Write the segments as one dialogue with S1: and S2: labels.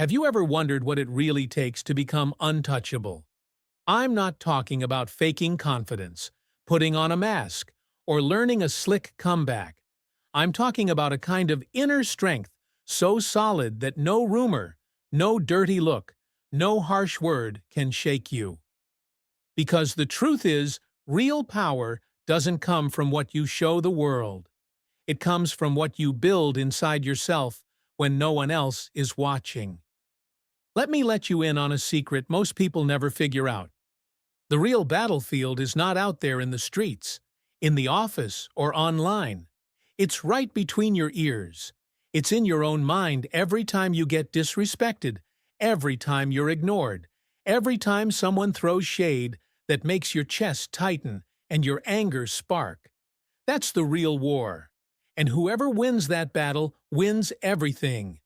S1: Have you ever wondered what it really takes to become untouchable? I'm not talking about faking confidence, putting on a mask, or learning a slick comeback. I'm talking about a kind of inner strength so solid that no rumor, no dirty look, no harsh word can shake you. Because the truth is, real power doesn't come from what you show the world. It comes from what you build inside yourself when no one else is watching. Let you in on a secret most people never figure out. The real battlefield is not out there in the streets, in the office, or online. It's right between your ears. It's in your own mind every time you get disrespected, every time you're ignored, every time someone throws shade that makes your chest tighten and your anger spark. That's the real war. And whoever wins that battle wins everything.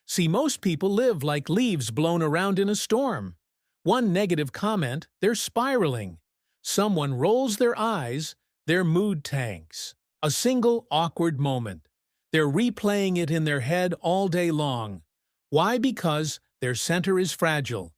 S1: See, most people live like leaves blown around in a storm. One negative comment, they're spiraling. Someone rolls their eyes, their mood tanks. A single awkward moment. They're replaying it in their head all day long. Why? Because their center is fragile.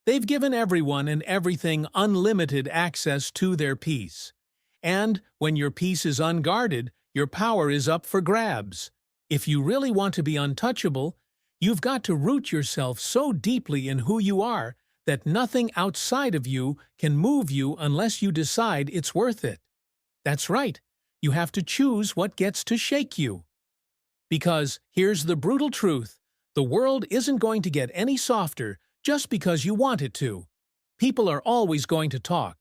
S1: They've given everyone and everything unlimited access to their peace. And when your peace is unguarded, your power is up for grabs. If you really want to be untouchable, you've got to root yourself so deeply in who you are that nothing outside of you can move you unless you decide it's worth it. That's right, you have to choose what gets to shake you. Because here's the brutal truth, the world isn't going to get any softer just because you want it to. People are always going to talk.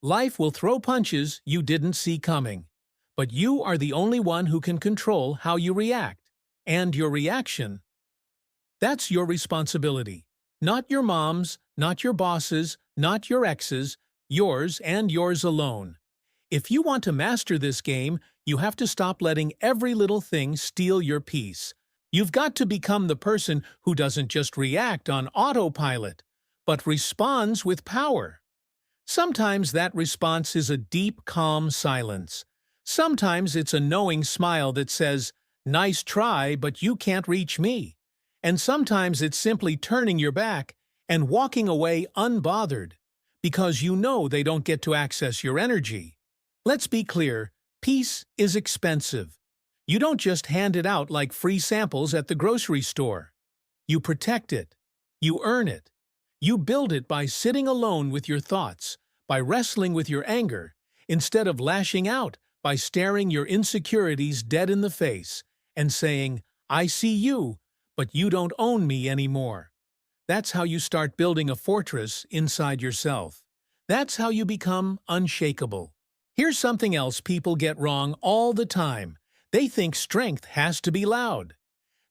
S1: Life will throw punches you didn't see coming. But you are the only one who can control how you react. And your reaction, that's your responsibility. Not your mom's, not your boss's, not your ex's, yours and yours alone. If you want to master this game, you have to stop letting every little thing steal your peace. You've got to become the person who doesn't just react on autopilot, but responds with power. Sometimes that response is a deep, calm silence. Sometimes it's a knowing smile that says, "Nice try, but you can't reach me." And sometimes it's simply turning your back and walking away unbothered, because you know they don't get to access your energy. Let's be clear, peace is expensive. You don't just hand it out like free samples at the grocery store. You protect it. You earn it. You build it by sitting alone with your thoughts, by wrestling with your anger, instead of lashing out, by staring your insecurities dead in the face and saying, "I see you, but you don't own me anymore." That's how you start building a fortress inside yourself. That's how you become unshakable. Here's something else people get wrong all the time. They think strength has to be loud.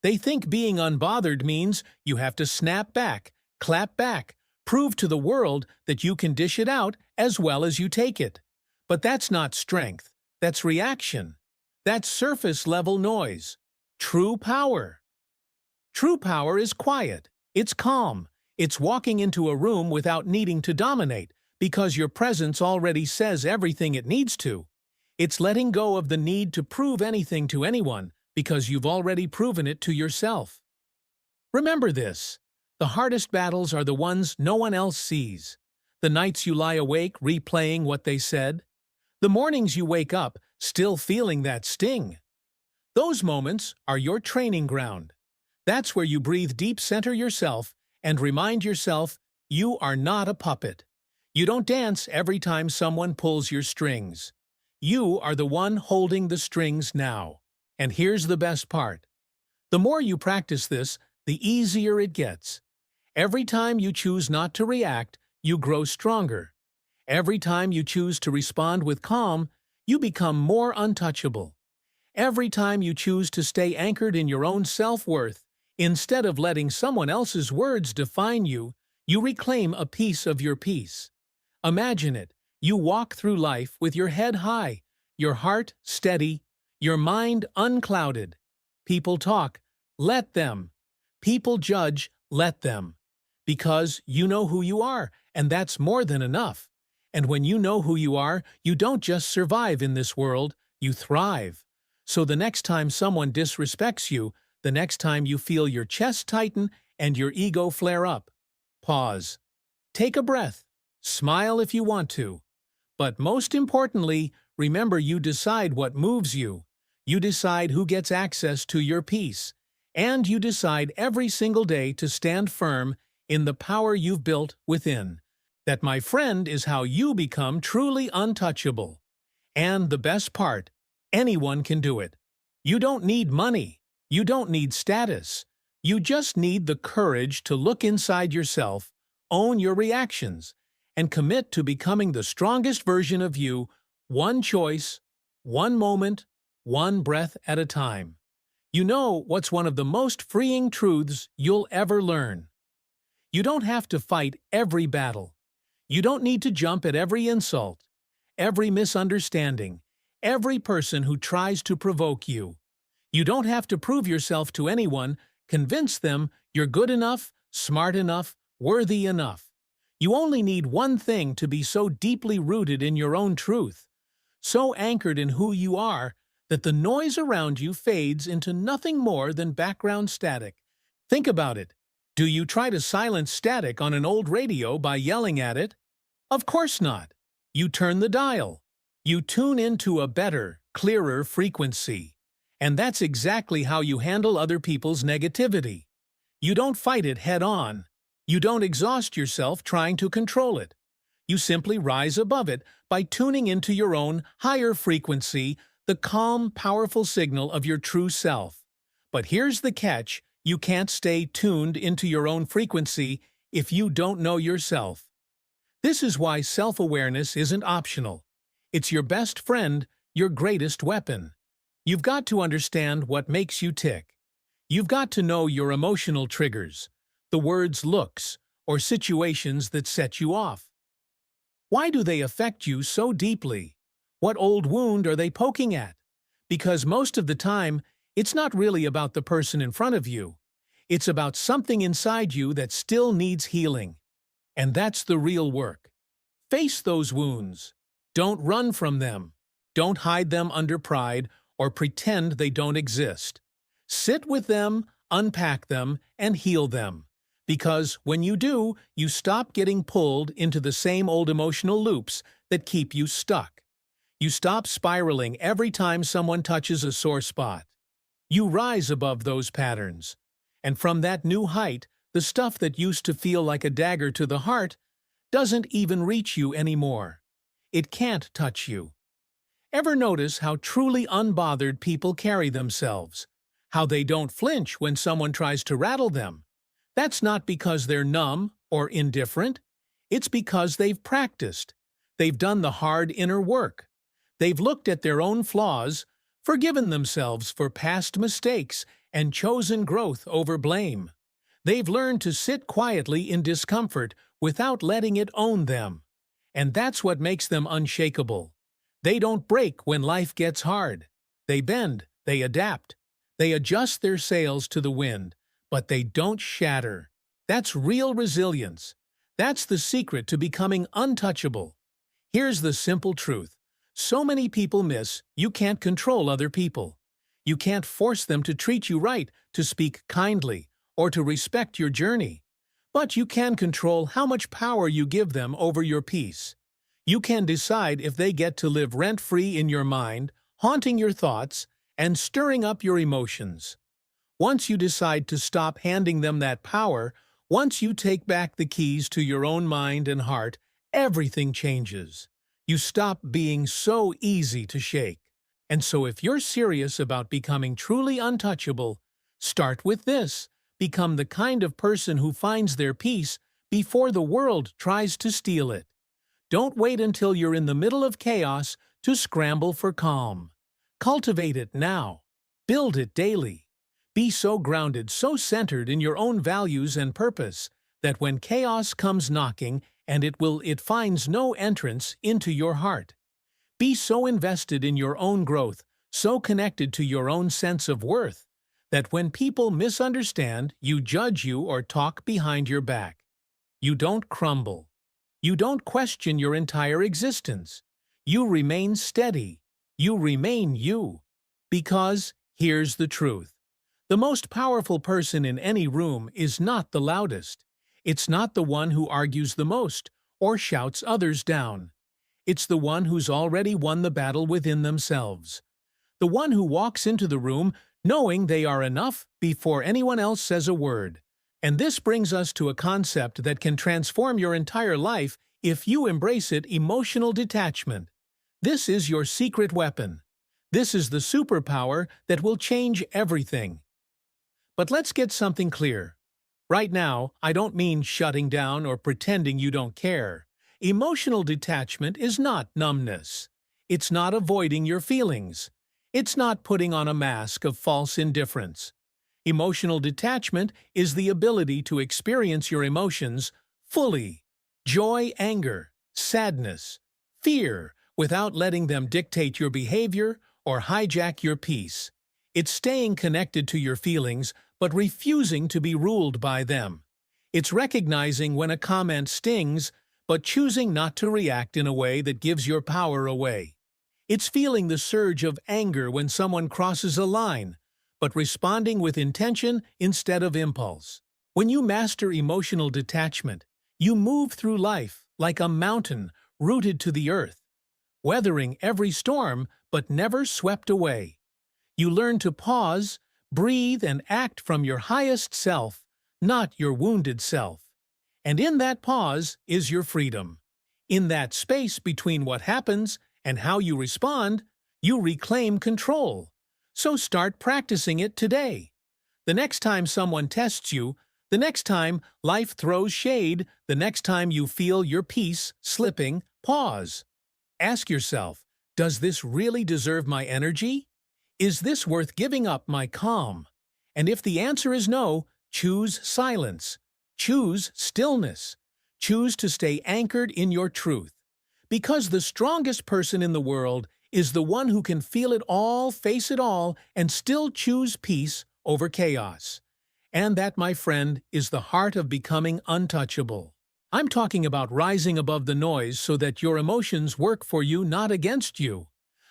S1: They think being unbothered means you have to snap back, clap back, prove to the world that you can dish it out as well as you take it. But that's not strength. That's reaction. That's surface-level noise. True power. True power is quiet. It's calm. It's walking into a room without needing to dominate, because your presence already says everything it needs to. It's letting go of the need to prove anything to anyone, because you've already proven it to yourself. Remember this. The hardest battles are the ones no one else sees. The nights you lie awake replaying what they said. The mornings you wake up still feeling that sting. Those moments are your training ground. That's where you breathe deep, center yourself, and remind yourself you are not a puppet. You don't dance every time someone pulls your strings. You are the one holding the strings now. And here's the best part. The more you practice this, the easier it gets. Every time you choose not to react, you grow stronger. Every time you choose to respond with calm, you become more untouchable. Every time you choose to stay anchored in your own self-worth, instead of letting someone else's words define you, you reclaim a piece of your peace. Imagine it. You walk through life with your head high, your heart steady, your mind unclouded. People talk, let them. People judge, let them. Because you know who you are, and that's more than enough. And when you know who you are, you don't just survive in this world, you thrive. So the next time someone disrespects you, the next time you feel your chest tighten and your ego flare up. Pause. Take a breath. Smile if you want to. But most importantly, remember you decide what moves you. You decide who gets access to your peace. And you decide every single day to stand firm in the power you've built within. That, my friend, is how you become truly untouchable. And the best part, anyone can do it. You don't need money. You don't need status. You just need the courage to look inside yourself, own your reactions, and commit to becoming the strongest version of you, one choice, one moment, one breath at a time. You know what's one of the most freeing truths you'll ever learn? You don't have to fight every battle. You don't need to jump at every insult, every misunderstanding, every person who tries to provoke you. You don't have to prove yourself to anyone, convince them you're good enough, smart enough, worthy enough. You only need one thing to be so deeply rooted in your own truth, so anchored in who you are, that the noise around you fades into nothing more than background static. Think about it. Do you try to silence static on an old radio by yelling at it? Of course not. You turn the dial. You tune into a better, clearer frequency. And that's exactly how you handle other people's negativity. You don't fight it head-on. You don't exhaust yourself trying to control it. You simply rise above it by tuning into your own higher frequency, the calm, powerful signal of your true self. But here's the catch: you can't stay tuned into your own frequency if you don't know yourself. This is why self-awareness isn't optional. It's your best friend, your greatest weapon. You've got to understand what makes you tick. You've got to know your emotional triggers, the words, looks, or situations that set you off. Why do they affect you so deeply? What old wound are they poking at? Because most of the time, it's not really about the person in front of you. It's about something inside you that still needs healing. And that's the real work. Face those wounds. Don't run from them. Don't hide them under pride or pretend they don't exist. Sit with them, unpack them, and heal them. Because when you do, you stop getting pulled into the same old emotional loops that keep you stuck. You stop spiraling every time someone touches a sore spot. You rise above those patterns. And from that new height, the stuff that used to feel like a dagger to the heart doesn't even reach you anymore. It can't touch you. Ever notice how truly unbothered people carry themselves? How they don't flinch when someone tries to rattle them? That's not because they're numb or indifferent. It's because they've practiced. They've done the hard inner work. They've looked at their own flaws, forgiven themselves for past mistakes, and chosen growth over blame. They've learned to sit quietly in discomfort without letting it own them. And that's what makes them unshakable. They don't break when life gets hard. They bend, they adapt. They adjust their sails to the wind, but they don't shatter. That's real resilience. That's the secret to becoming untouchable. Here's the simple truth. So many people miss you can't control other people. You can't force them to treat you right, to speak kindly, or to respect your journey. But you can control how much power you give them over your peace. You can decide if they get to live rent-free in your mind, haunting your thoughts, and stirring up your emotions. Once you decide to stop handing them that power, once you take back the keys to your own mind and heart, everything changes. You stop being so easy to shake. And so if you're serious about becoming truly untouchable, start with this. Become the kind of person who finds their peace before the world tries to steal it. Don't wait until you're in the middle of chaos to scramble for calm. Cultivate it now. Build it daily. Be so grounded, so centered in your own values and purpose, that when chaos comes knocking, and it finds no entrance into your heart. Be so invested in your own growth, so connected to your own sense of worth, that when people misunderstand, you judge you or talk behind your back. You don't crumble. You don't question your entire existence. You remain steady. You remain you. Because here's the truth. The most powerful person in any room is not the loudest. It's not the one who argues the most or shouts others down. It's the one who's already won the battle within themselves. The one who walks into the room knowing they are enough before anyone else says a word. And this brings us to a concept that can transform your entire life if you embrace it: emotional detachment. This is your secret weapon. This is the superpower that will change everything. But let's get something clear. Right now, I don't mean shutting down or pretending you don't care. Emotional detachment is not numbness. It's not avoiding your feelings. It's not putting on a mask of false indifference. Emotional detachment is the ability to experience your emotions fully. Joy, anger, sadness, fear, without letting them dictate your behavior or hijack your peace. It's staying connected to your feelings but refusing to be ruled by them. It's recognizing when a comment stings but choosing not to react in a way that gives your power away. It's feeling the surge of anger when someone crosses a line, but responding with intention instead of impulse. When you master emotional detachment, you move through life like a mountain rooted to the earth, weathering every storm but never swept away. You learn to pause, breathe, and act from your highest self, not your wounded self. And in that pause is your freedom. In that space between what happens and how you respond, you reclaim control. So start practicing it today. The next time someone tests you, the next time life throws shade, the next time you feel your peace slipping, pause. Ask yourself, does this really deserve my energy? Is this worth giving up my calm? And if the answer is no, choose silence. Choose stillness. Choose to stay anchored in your truth. Because the strongest person in the world is the one who can feel it all, face it all, and still choose peace over chaos. And that, my friend, is the heart of becoming untouchable. I'm talking about rising above the noise so that your emotions work for you, not against you.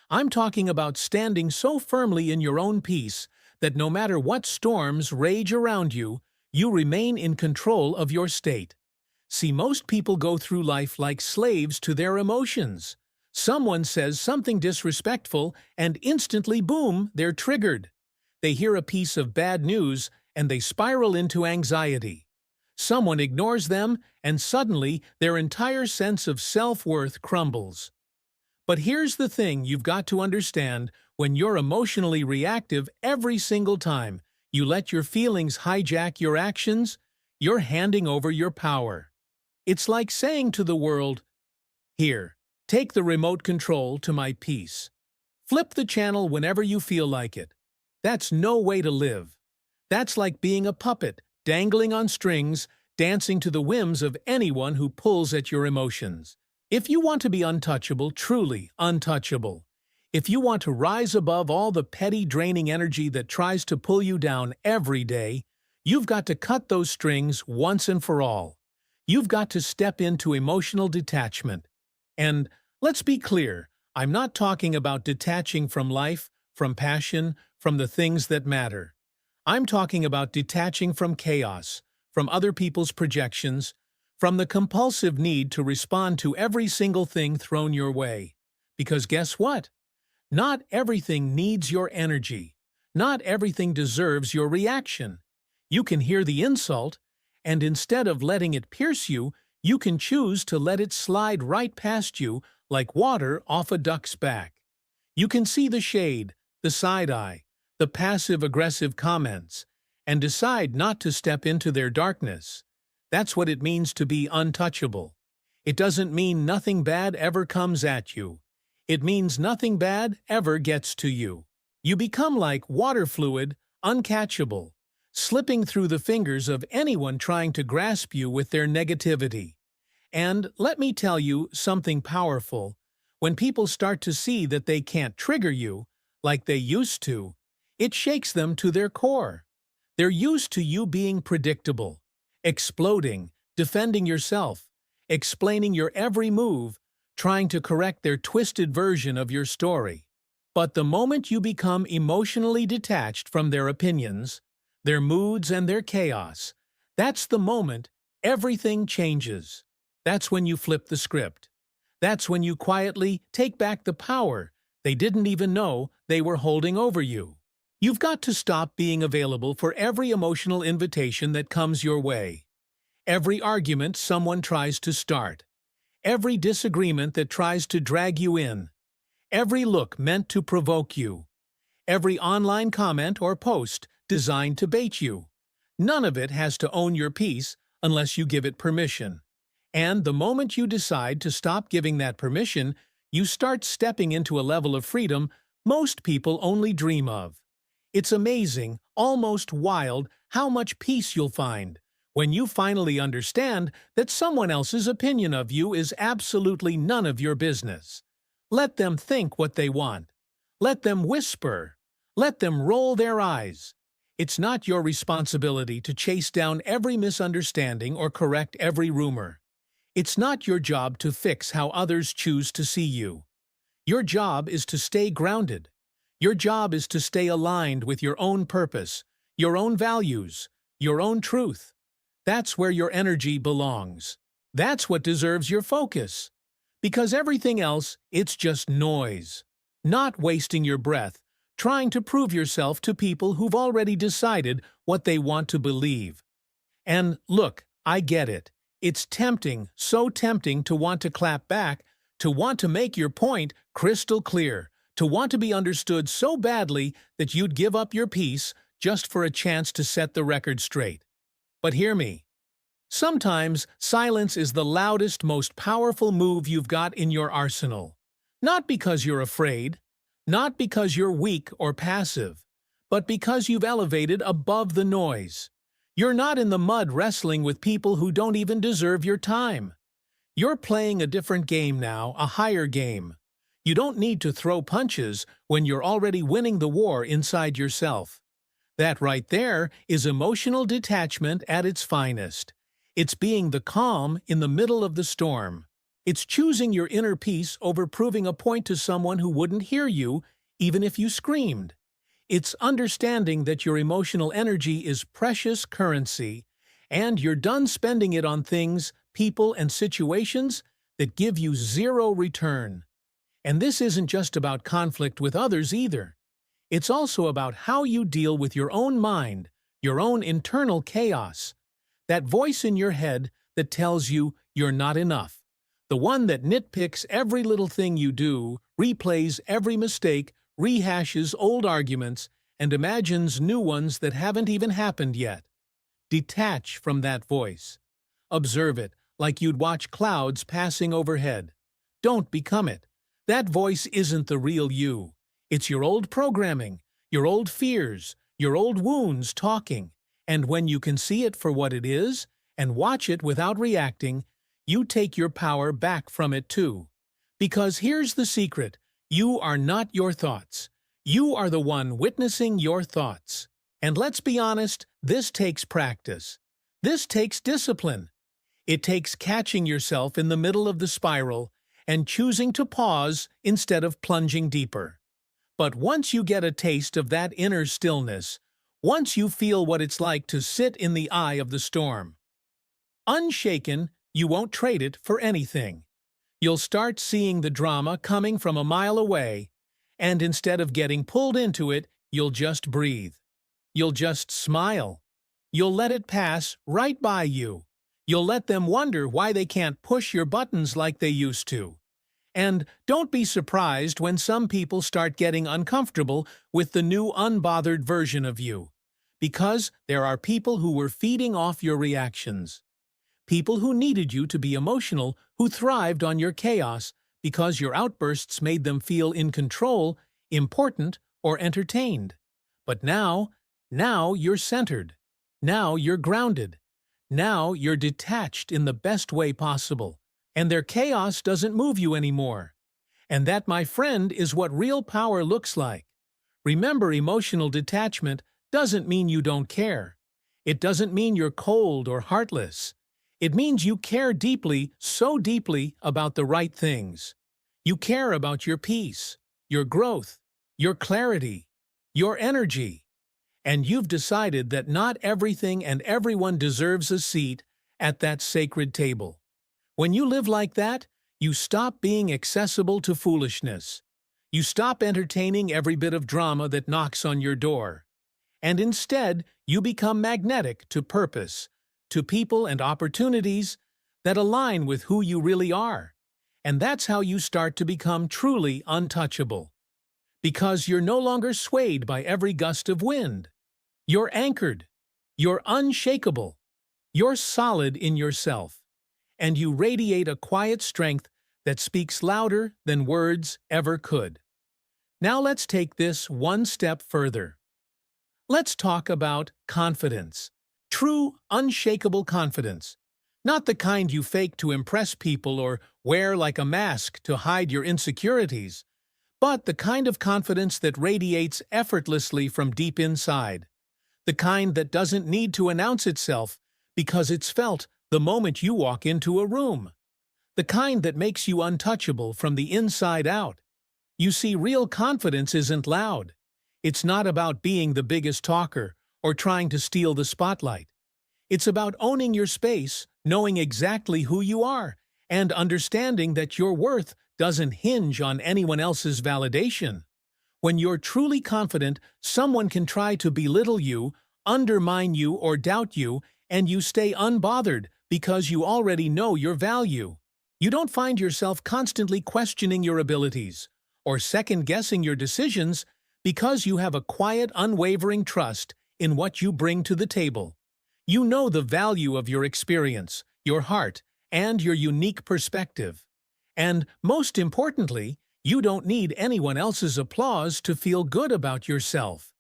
S1: I'm talking about standing so firmly in your own peace that no matter what storms rage around you, you remain in control of your state. See, most people go through life like slaves to their emotions. Someone says something disrespectful and instantly, boom, they're triggered. They hear a piece of bad news and they spiral into anxiety. Someone ignores them and suddenly their entire sense of self-worth crumbles. But here's the thing you've got to understand: when you're emotionally reactive every single time you let your feelings hijack your actions, you're handing over your power. It's like saying to the world, "Here, take the remote control to my peace. Flip the channel whenever you feel like it." That's no way to live. That's like being a puppet, dangling on strings, dancing to the whims of anyone who pulls at your emotions. If you want to be untouchable, truly untouchable, if you want to rise above all the petty, draining energy that tries to pull you down every day, you've got to cut those strings once and for all. You've got to step into emotional detachment. And let's be clear, I'm not talking about detaching from life, from passion, from the things that matter. I'm talking about detaching from chaos, from other people's projections, from the compulsive need to respond to every single thing thrown your way. Because guess what? Not everything needs your energy. Not everything deserves your reaction. You can hear the insult, and instead of letting it pierce you, you can choose to let it slide right past you like water off a duck's back. You can see the shade, the side-eye, the passive-aggressive comments, and decide not to step into their darkness. That's what it means to be untouchable. It doesn't mean nothing bad ever comes at you. It means nothing bad ever gets to you. You become like water fluid, uncatchable, slipping through the fingers of anyone trying to grasp you with their negativity. And let me tell you something powerful. When people start to see that they can't trigger you like they used to, it shakes them to their core. They're used to you being predictable, exploding, defending yourself, explaining your every move, trying to correct their twisted version of your story. But the moment you become emotionally detached from their opinions, their moods and their chaos. That's the moment everything changes. That's when you flip the script. That's when you quietly take back the power they didn't even know they were holding over you. You've got to stop being available for every emotional invitation that comes your way. Every argument someone tries to start. Every disagreement that tries to drag you in. Every look meant to provoke you. Every online comment or post designed to bait you. None of it has to own your peace unless you give it permission. And the moment you decide to stop giving that permission, you start stepping into a level of freedom most people only dream of. It's amazing, almost wild, how much peace you'll find when you finally understand that someone else's opinion of you is absolutely none of your business. Let them think what they want. Let them whisper. Let them roll their eyes. It's not your responsibility to chase down every misunderstanding or correct every rumor. It's not your job to fix how others choose to see you. Your job is to stay grounded. Your job is to stay aligned with your own purpose, your own values, your own truth. That's where your energy belongs. That's what deserves your focus. Because everything else, it's just noise. Not wasting your breath, trying to prove yourself to people who've already decided what they want to believe. And look, I get it. It's tempting, so tempting to want to clap back, to want to make your point crystal clear, to want to be understood so badly that you'd give up your peace just for a chance to set the record straight. But hear me. Sometimes silence is the loudest, most powerful move you've got in your arsenal. Not because you're afraid, not because you're weak or passive, but because you've elevated above the noise. You're not in the mud wrestling with people who don't even deserve your time. You're playing a different game now, a higher game. You don't need to throw punches when you're already winning the war inside yourself. That right there is emotional detachment at its finest. It's being the calm in the middle of the storm. It's choosing your inner peace over proving a point to someone who wouldn't hear you, even if you screamed. It's understanding that your emotional energy is precious currency, and you're done spending it on things, people, and situations that give you zero return. And this isn't just about conflict with others either. It's also about how you deal with your own mind, your own internal chaos. That voice in your head that tells you you're not enough. The one that nitpicks every little thing you do, replays every mistake, rehashes old arguments, and imagines new ones that haven't even happened yet. Detach from that voice. Observe it like you'd watch clouds passing overhead. Don't become it. That voice isn't the real you. It's your old programming, your old fears, your old wounds talking. And when you can see it for what it is, and watch it without reacting, you take your power back from it too. Because here's the secret. You are not your thoughts. You are the one witnessing your thoughts. And let's be honest, this takes practice. This takes discipline. It takes catching yourself in the middle of the spiral and choosing to pause instead of plunging deeper. But once you get a taste of that inner stillness, once you feel what it's like to sit in the eye of the storm, unshaken, you won't trade it for anything. You'll start seeing the drama coming from a mile away, and instead of getting pulled into it, you'll just breathe. You'll just smile. You'll let it pass right by you. You'll let them wonder why they can't push your buttons like they used to. And don't be surprised when some people start getting uncomfortable with the new unbothered version of you. Because there are people who were feeding off your reactions. People who needed you to be emotional, who thrived on your chaos because your outbursts made them feel in control, important, or entertained. But now you're centered. Now you're grounded. Now you're detached in the best way possible. And their chaos doesn't move you anymore. And that, my friend, is what real power looks like. Remember, emotional detachment doesn't mean you don't care. It doesn't mean you're cold or heartless. It means you care deeply, so deeply, about the right things. You care about your peace, your growth, your clarity, your energy. and you've decided that not everything and everyone deserves a seat at that sacred table. When you live like that, you stop being accessible to foolishness. You stop entertaining every bit of drama that knocks on your door. And instead, you become magnetic to purpose, to people and opportunities that align with who you really are. And that's how you start to become truly untouchable. Because you're no longer swayed by every gust of wind. You're anchored. You're unshakable. You're solid in yourself. And you radiate a quiet strength that speaks louder than words ever could. Now let's take this one step further. Let's talk about confidence. True, unshakable confidence. Not the kind you fake to impress people or wear like a mask to hide your insecurities, but the kind of confidence that radiates effortlessly from deep inside. The kind that doesn't need to announce itself because it's felt the moment you walk into a room. The kind that makes you untouchable from the inside out. You see, real confidence isn't loud. It's not about being the biggest talker or trying to steal the spotlight. It's about owning your space, knowing exactly who you are, and understanding that your worth doesn't hinge on anyone else's validation. When you're truly confident, someone can try to belittle you, undermine you, or doubt you, and you stay unbothered because you already know your value. You don't find yourself constantly questioning your abilities or second-guessing your decisions because you have a quiet, unwavering trust in what you bring to the table. You know the value of your experience, your heart, and your unique perspective. And, most importantly, you don't need anyone else's applause to feel good about yourself.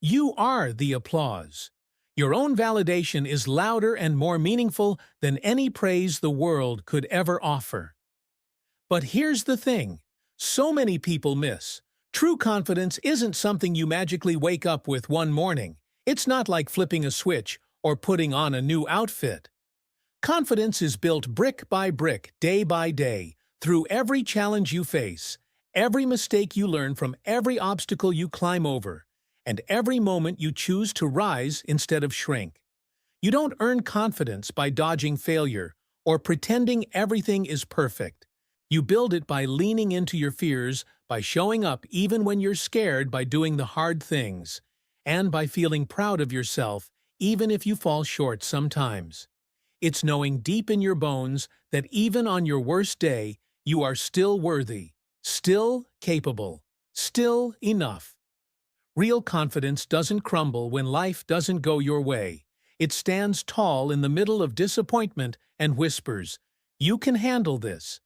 S1: You are the applause. Your own validation is louder and more meaningful than any praise the world could ever offer. But here's the thing. So many people miss. True confidence isn't something you magically wake up with one morning. It's not like flipping a switch or putting on a new outfit. Confidence is built brick by brick, day by day, through every challenge you face, every mistake you learn from, every obstacle you climb over, and every moment you choose to rise instead of shrink. You don't earn confidence by dodging failure or pretending everything is perfect. You build it by leaning into your fears, by showing up even when you're scared, by doing the hard things, and by feeling proud of yourself even if you fall short sometimes. It's knowing deep in your bones that even on your worst day, you are still worthy, still capable, still enough. Real confidence doesn't crumble when life doesn't go your way. It stands tall in the middle of disappointment and whispers, "You can handle this."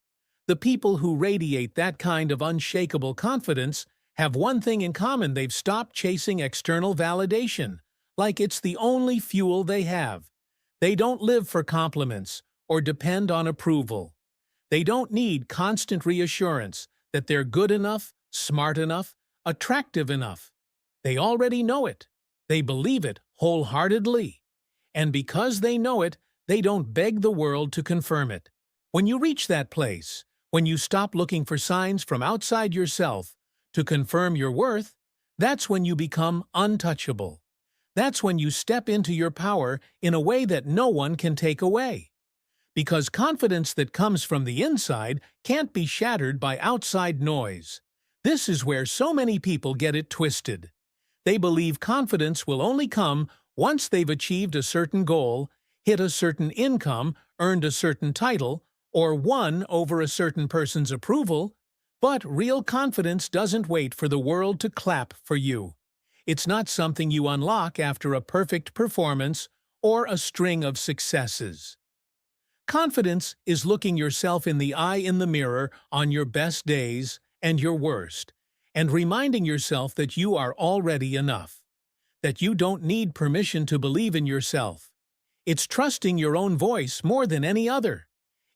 S1: The people who radiate that kind of unshakable confidence have one thing in common: they've stopped chasing external validation, like it's the only fuel they have. They don't live for compliments or depend on approval. They don't need constant reassurance that they're good enough, smart enough, attractive enough. They already know it. They believe it wholeheartedly. And because they know it, they don't beg the world to confirm it. When you reach that place, when you stop looking for signs from outside yourself to confirm your worth, that's when you become untouchable. That's when you step into your power in a way that no one can take away. Because confidence that comes from the inside can't be shattered by outside noise. This is where so many people get it twisted. They believe confidence will only come once they've achieved a certain goal, hit a certain income, earned a certain title, or won over a certain person's approval. But real confidence doesn't wait for the world to clap for you. It's not something you unlock after a perfect performance or a string of successes. Confidence is looking yourself in the eye in the mirror on your best days and your worst, and reminding yourself that you are already enough, that you don't need permission to believe in yourself. It's trusting your own voice more than any other.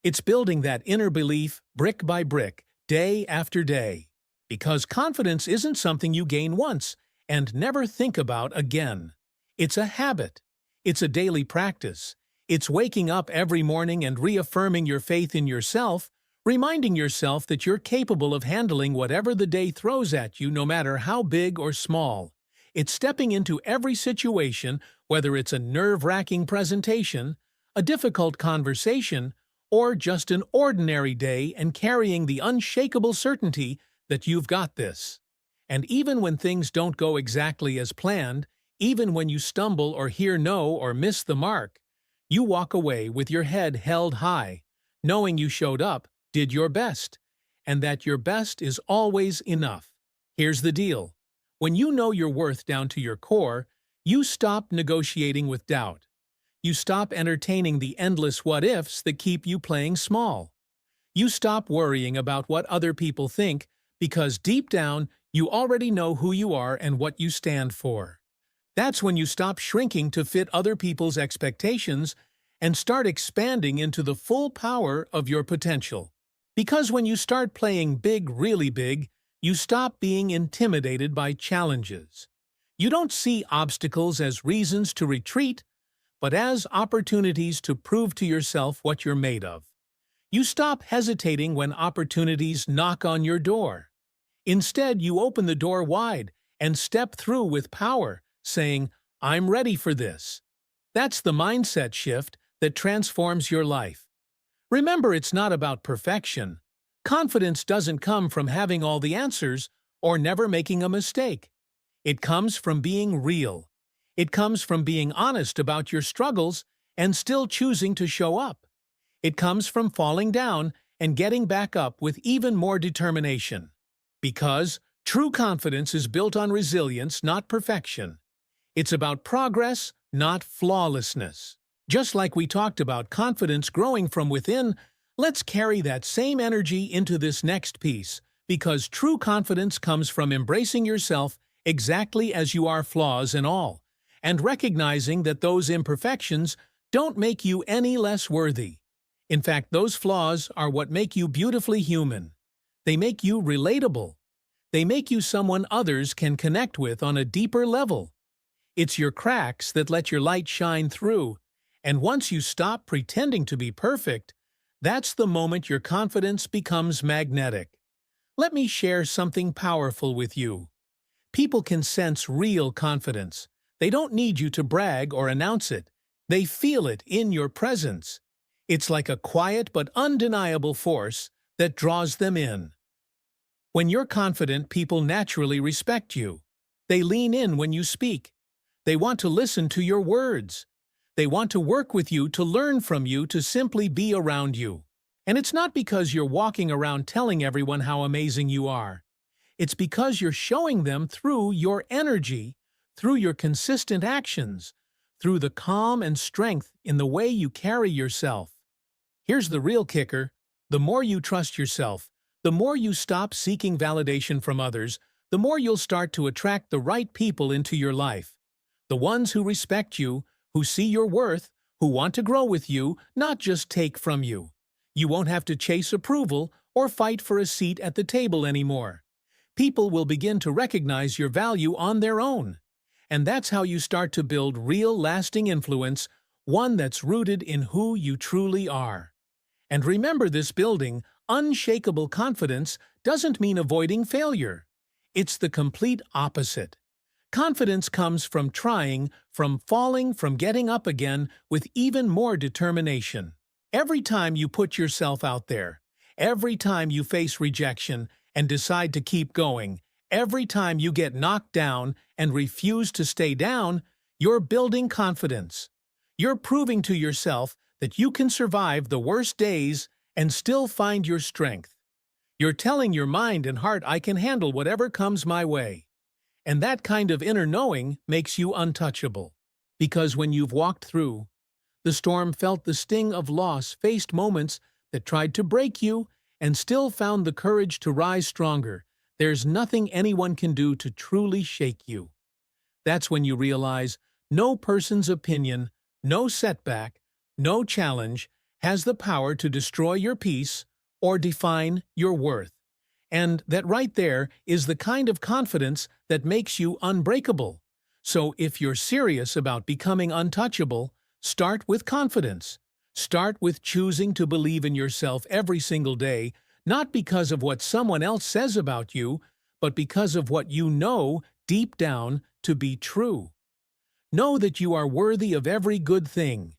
S1: It's building that inner belief brick by brick, day after day. Because confidence isn't something you gain once and never think about again. It's a habit. It's a daily practice. It's waking up every morning and reaffirming your faith in yourself, reminding yourself that you're capable of handling whatever the day throws at you, no matter how big or small. It's stepping into every situation, whether it's a nerve-wracking presentation, a difficult conversation, or just an ordinary day, and carrying the unshakable certainty that you've got this. And even when things don't go exactly as planned, even when you stumble or hear no or miss the mark, you walk away with your head held high, knowing you showed up, did your best, and that your best is always enough. Here's the deal. When you know your worth down to your core, you stop negotiating with doubt. You stop entertaining the endless what-ifs that keep you playing small. You stop worrying about what other people think because deep down, you already know who you are and what you stand for. That's when you stop shrinking to fit other people's expectations and start expanding into the full power of your potential. Because when you start playing big, really big, you stop being intimidated by challenges. You don't see obstacles as reasons to retreat, but as opportunities to prove to yourself what you're made of. You stop hesitating when opportunities knock on your door. Instead, you open the door wide and step through with power, saying, "I'm ready for this." That's the mindset shift that transforms your life. Remember, it's not about perfection. Confidence doesn't come from having all the answers or never making a mistake. It comes from being real. It comes from being honest about your struggles and still choosing to show up. It comes from falling down and getting back up with even more determination. Because true confidence is built on resilience, not perfection. It's about progress, not flawlessness. Just like we talked about confidence growing from within, let's carry that same energy into this next piece, because true confidence comes from embracing yourself exactly as you are, flaws and all, and recognizing that those imperfections don't make you any less worthy. In fact, those flaws are what make you beautifully human. They make you relatable. They make you someone others can connect with on a deeper level. It's your cracks that let your light shine through, and once you stop pretending to be perfect, that's the moment your confidence becomes magnetic. Let me share something powerful with you. People can sense real confidence. They don't need you to brag or announce it. They feel it in your presence. It's like a quiet but undeniable force that draws them in. When you're confident, people naturally respect you. They lean in when you speak. They want to listen to your words. They want to work with you, to learn from you, to simply be around you. And it's not because you're walking around telling everyone how amazing you are. It's because you're showing them through your energy, through your consistent actions, through the calm and strength in the way you carry yourself. Here's the real kicker. The more you trust yourself, the more you stop seeking validation from others, the more you'll start to attract the right people into your life. The ones who respect you, who see your worth, who want to grow with you, not just take from you. You won't have to chase approval or fight for a seat at the table anymore. People will begin to recognize your value on their own. And that's how you start to build real, lasting influence, one that's rooted in who you truly are. And remember, this building unshakable confidence doesn't mean avoiding failure. It's the complete opposite. Confidence comes from trying, from falling, from getting up again with even more determination. Every time you put yourself out there, every time you face rejection and decide to keep going, every time you get knocked down and refuse to stay down, you're building confidence. You're proving to yourself that you can survive the worst days and still find your strength. You're telling your mind and heart, "I can handle whatever comes my way." And that kind of inner knowing makes you untouchable. Because when you've walked through the storm, felt the sting of loss, faced moments that tried to break you, and still found the courage to rise stronger, there's nothing anyone can do to truly shake you. That's when you realize no person's opinion, no setback, no challenge has the power to destroy your peace or define your worth. And that right there is the kind of confidence that makes you unbreakable. So if you're serious about becoming untouchable, start with confidence. Start with choosing to believe in yourself every single day, not because of what someone else says about you, but because of what you know deep down to be true. Know that you are worthy of every good thing.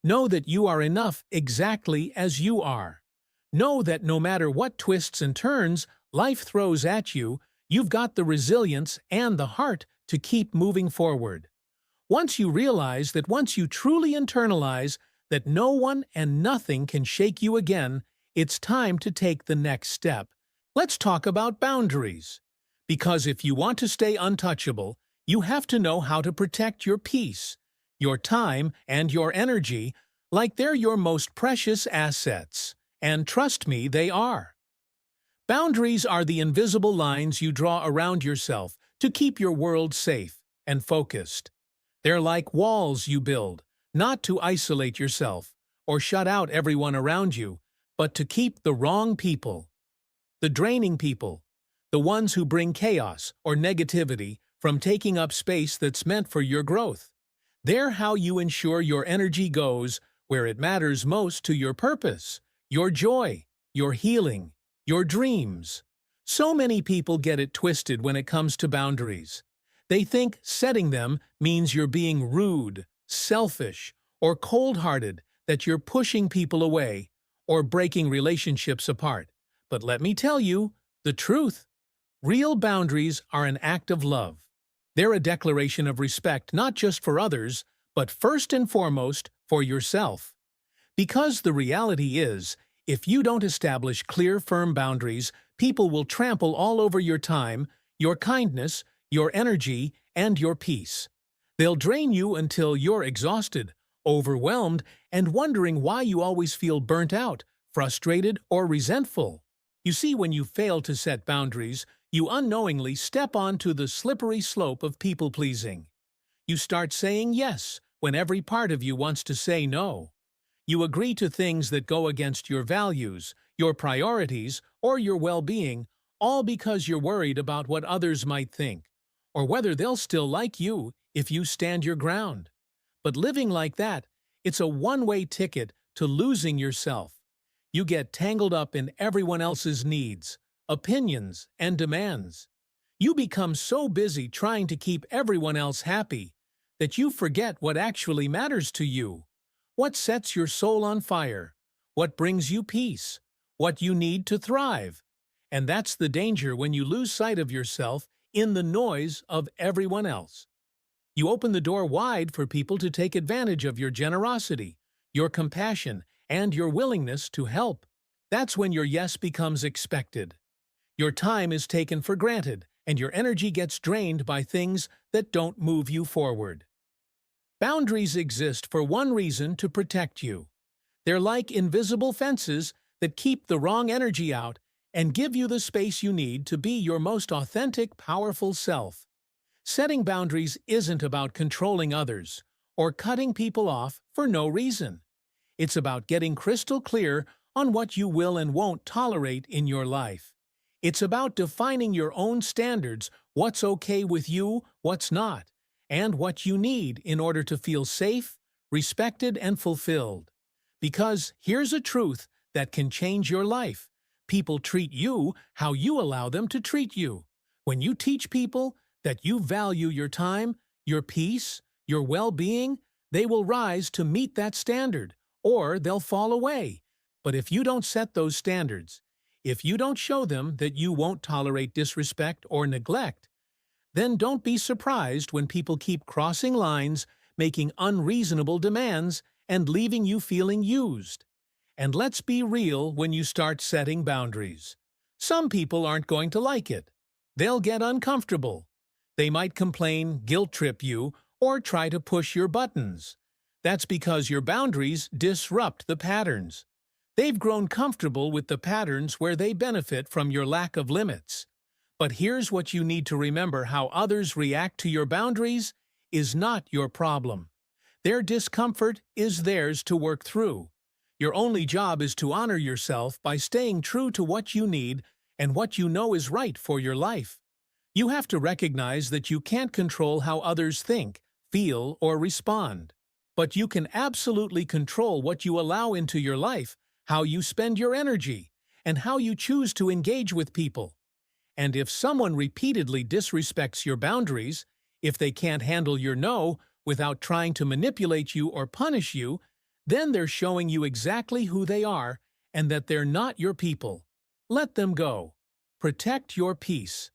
S1: Know that you are enough exactly as you are. Know that no matter what twists and turns life throws at you, you've got the resilience and the heart to keep moving forward. Once you truly internalize that no one and nothing can shake you again, it's time to take the next step. Let's talk about boundaries. Because if you want to stay untouchable, you have to know how to protect your peace, your time, and your energy like they're your most precious assets. And trust me, they are. Boundaries are the invisible lines you draw around yourself to keep your world safe and focused. They're like walls you build, not to isolate yourself or shut out everyone around you, but to keep the wrong people, the draining people, the ones who bring chaos or negativity from taking up space that's meant for your growth. They're how you ensure your energy goes where it matters most to your purpose, your joy, your healing, your dreams. So many people get it twisted when it comes to boundaries. They think setting them means you're being rude, selfish, or cold-hearted, that you're pushing people away or breaking relationships apart. But let me tell you the truth. Real boundaries are an act of love. They're a declaration of respect not just for others, but first and foremost for yourself. Because the reality is, if you don't establish clear, firm boundaries, people will trample all over your time, your kindness, your energy, and your peace. They'll drain you until you're exhausted, overwhelmed, and wondering why you always feel burnt out, frustrated, or resentful. You see, when you fail to set boundaries, you unknowingly step onto the slippery slope of people-pleasing. You start saying yes when every part of you wants to say no. You agree to things that go against your values, your priorities, or your well-being, all because you're worried about what others might think, or whether they'll still like you if you stand your ground. But living like that, it's a one-way ticket to losing yourself. You get tangled up in everyone else's needs, opinions, and demands. You become so busy trying to keep everyone else happy that you forget what actually matters to you. What sets your soul on fire? What brings you peace? What you need to thrive? And that's the danger when you lose sight of yourself in the noise of everyone else. You open the door wide for people to take advantage of your generosity, your compassion, and your willingness to help. That's when your yes becomes expected. Your time is taken for granted, and your energy gets drained by things that don't move you forward. Boundaries exist for one reason: to protect you. They're like invisible fences that keep the wrong energy out and give you the space you need to be your most authentic, powerful self. Setting boundaries isn't about controlling others or cutting people off for no reason. It's about getting crystal clear on what you will and won't tolerate in your life. It's about defining your own standards, what's okay with you, what's not, and what you need in order to feel safe, respected, and fulfilled. Because here's a truth that can change your life. People treat you how you allow them to treat you. When you teach people that you value your time, your peace, your well-being, they will rise to meet that standard, or they'll fall away. But if you don't set those standards, if you don't show them that you won't tolerate disrespect or neglect, then don't be surprised when people keep crossing lines, making unreasonable demands, and leaving you feeling used. And let's be real when you start setting boundaries. Some people aren't going to like it. They'll get uncomfortable. They might complain, guilt-trip you, or try to push your buttons. That's because your boundaries disrupt the patterns. They've grown comfortable with the patterns where they benefit from your lack of limits. But here's what you need to remember: how others react to your boundaries is not your problem. Their discomfort is theirs to work through. Your only job is to honor yourself by staying true to what you need and what you know is right for your life. You have to recognize that you can't control how others think, feel, or respond. But you can absolutely control what you allow into your life, how you spend your energy, and how you choose to engage with people. And if someone repeatedly disrespects your boundaries, If they can't handle your no without trying to manipulate you or punish you, then they're showing you exactly who they are and that they're not your people. Let them go. Protect your peace.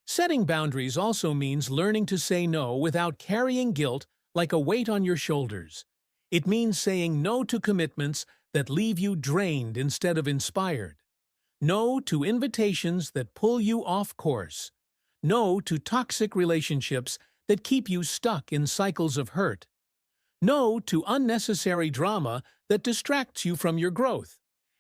S1: Setting boundaries also means learning to say no without carrying guilt like a weight on your shoulders. It means saying no to commitments that leave you drained instead of inspired. No to invitations that pull you off course. No to toxic relationships that keep you stuck in cycles of hurt. No to unnecessary drama that distracts you from your growth.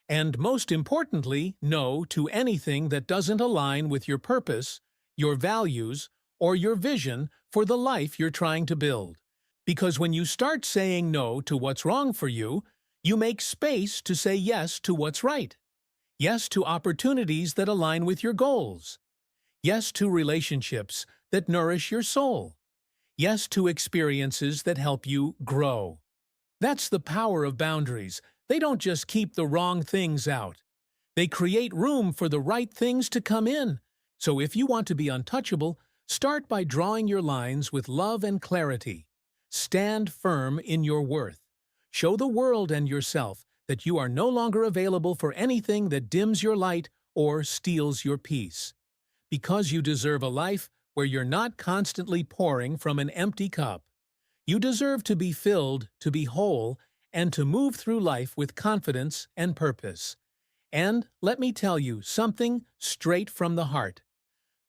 S1: And most importantly, no to anything that doesn't align with your purpose, your values, or your vision for the life you're trying to build. Because when you start saying no to what's wrong for you, you make space to say yes to what's right. Yes to opportunities that align with your goals. Yes to relationships that nourish your soul. Yes to experiences that help you grow. That's the power of boundaries. They don't just keep the wrong things out. They create room for the right things to come in. So if you want to be untouchable, start by drawing your lines with love and clarity. Stand firm in your worth. Show the world and yourself that you are no longer available for anything that dims your light or steals your peace. Because you deserve a life where you're not constantly pouring from an empty cup. You deserve to be filled, to be whole, and to move through life with confidence and purpose. And let me tell you something straight from the heart.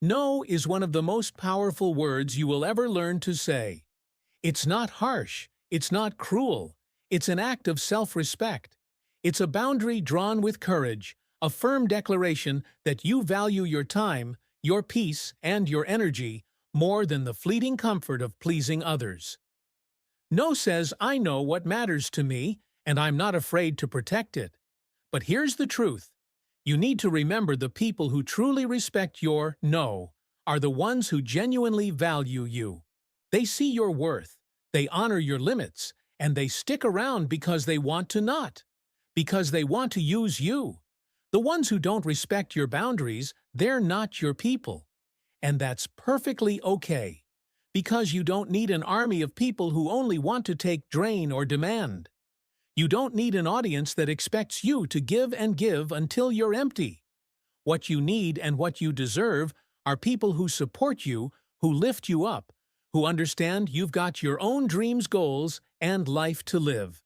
S1: No is one of the most powerful words you will ever learn to say. It's not harsh, it's not cruel, it's an act of self-respect. It's a boundary drawn with courage, a firm declaration that you value your time, your peace, and your energy more than the fleeting comfort of pleasing others. No says, I know what matters to me, and I'm not afraid to protect it. But here's the truth. You need to remember the people who truly respect your no are the ones who genuinely value you. They see your worth, they honor your limits, and they stick around because they want to not. Because they want to use you. The ones who don't respect your boundaries, they're not your people. And that's perfectly okay. Because you don't need an army of people who only want to take, drain, or demand. You don't need an audience that expects you to give and give until you're empty. What you need and what you deserve are people who support you, who lift you up, who understand you've got your own dreams, goals, and life to live.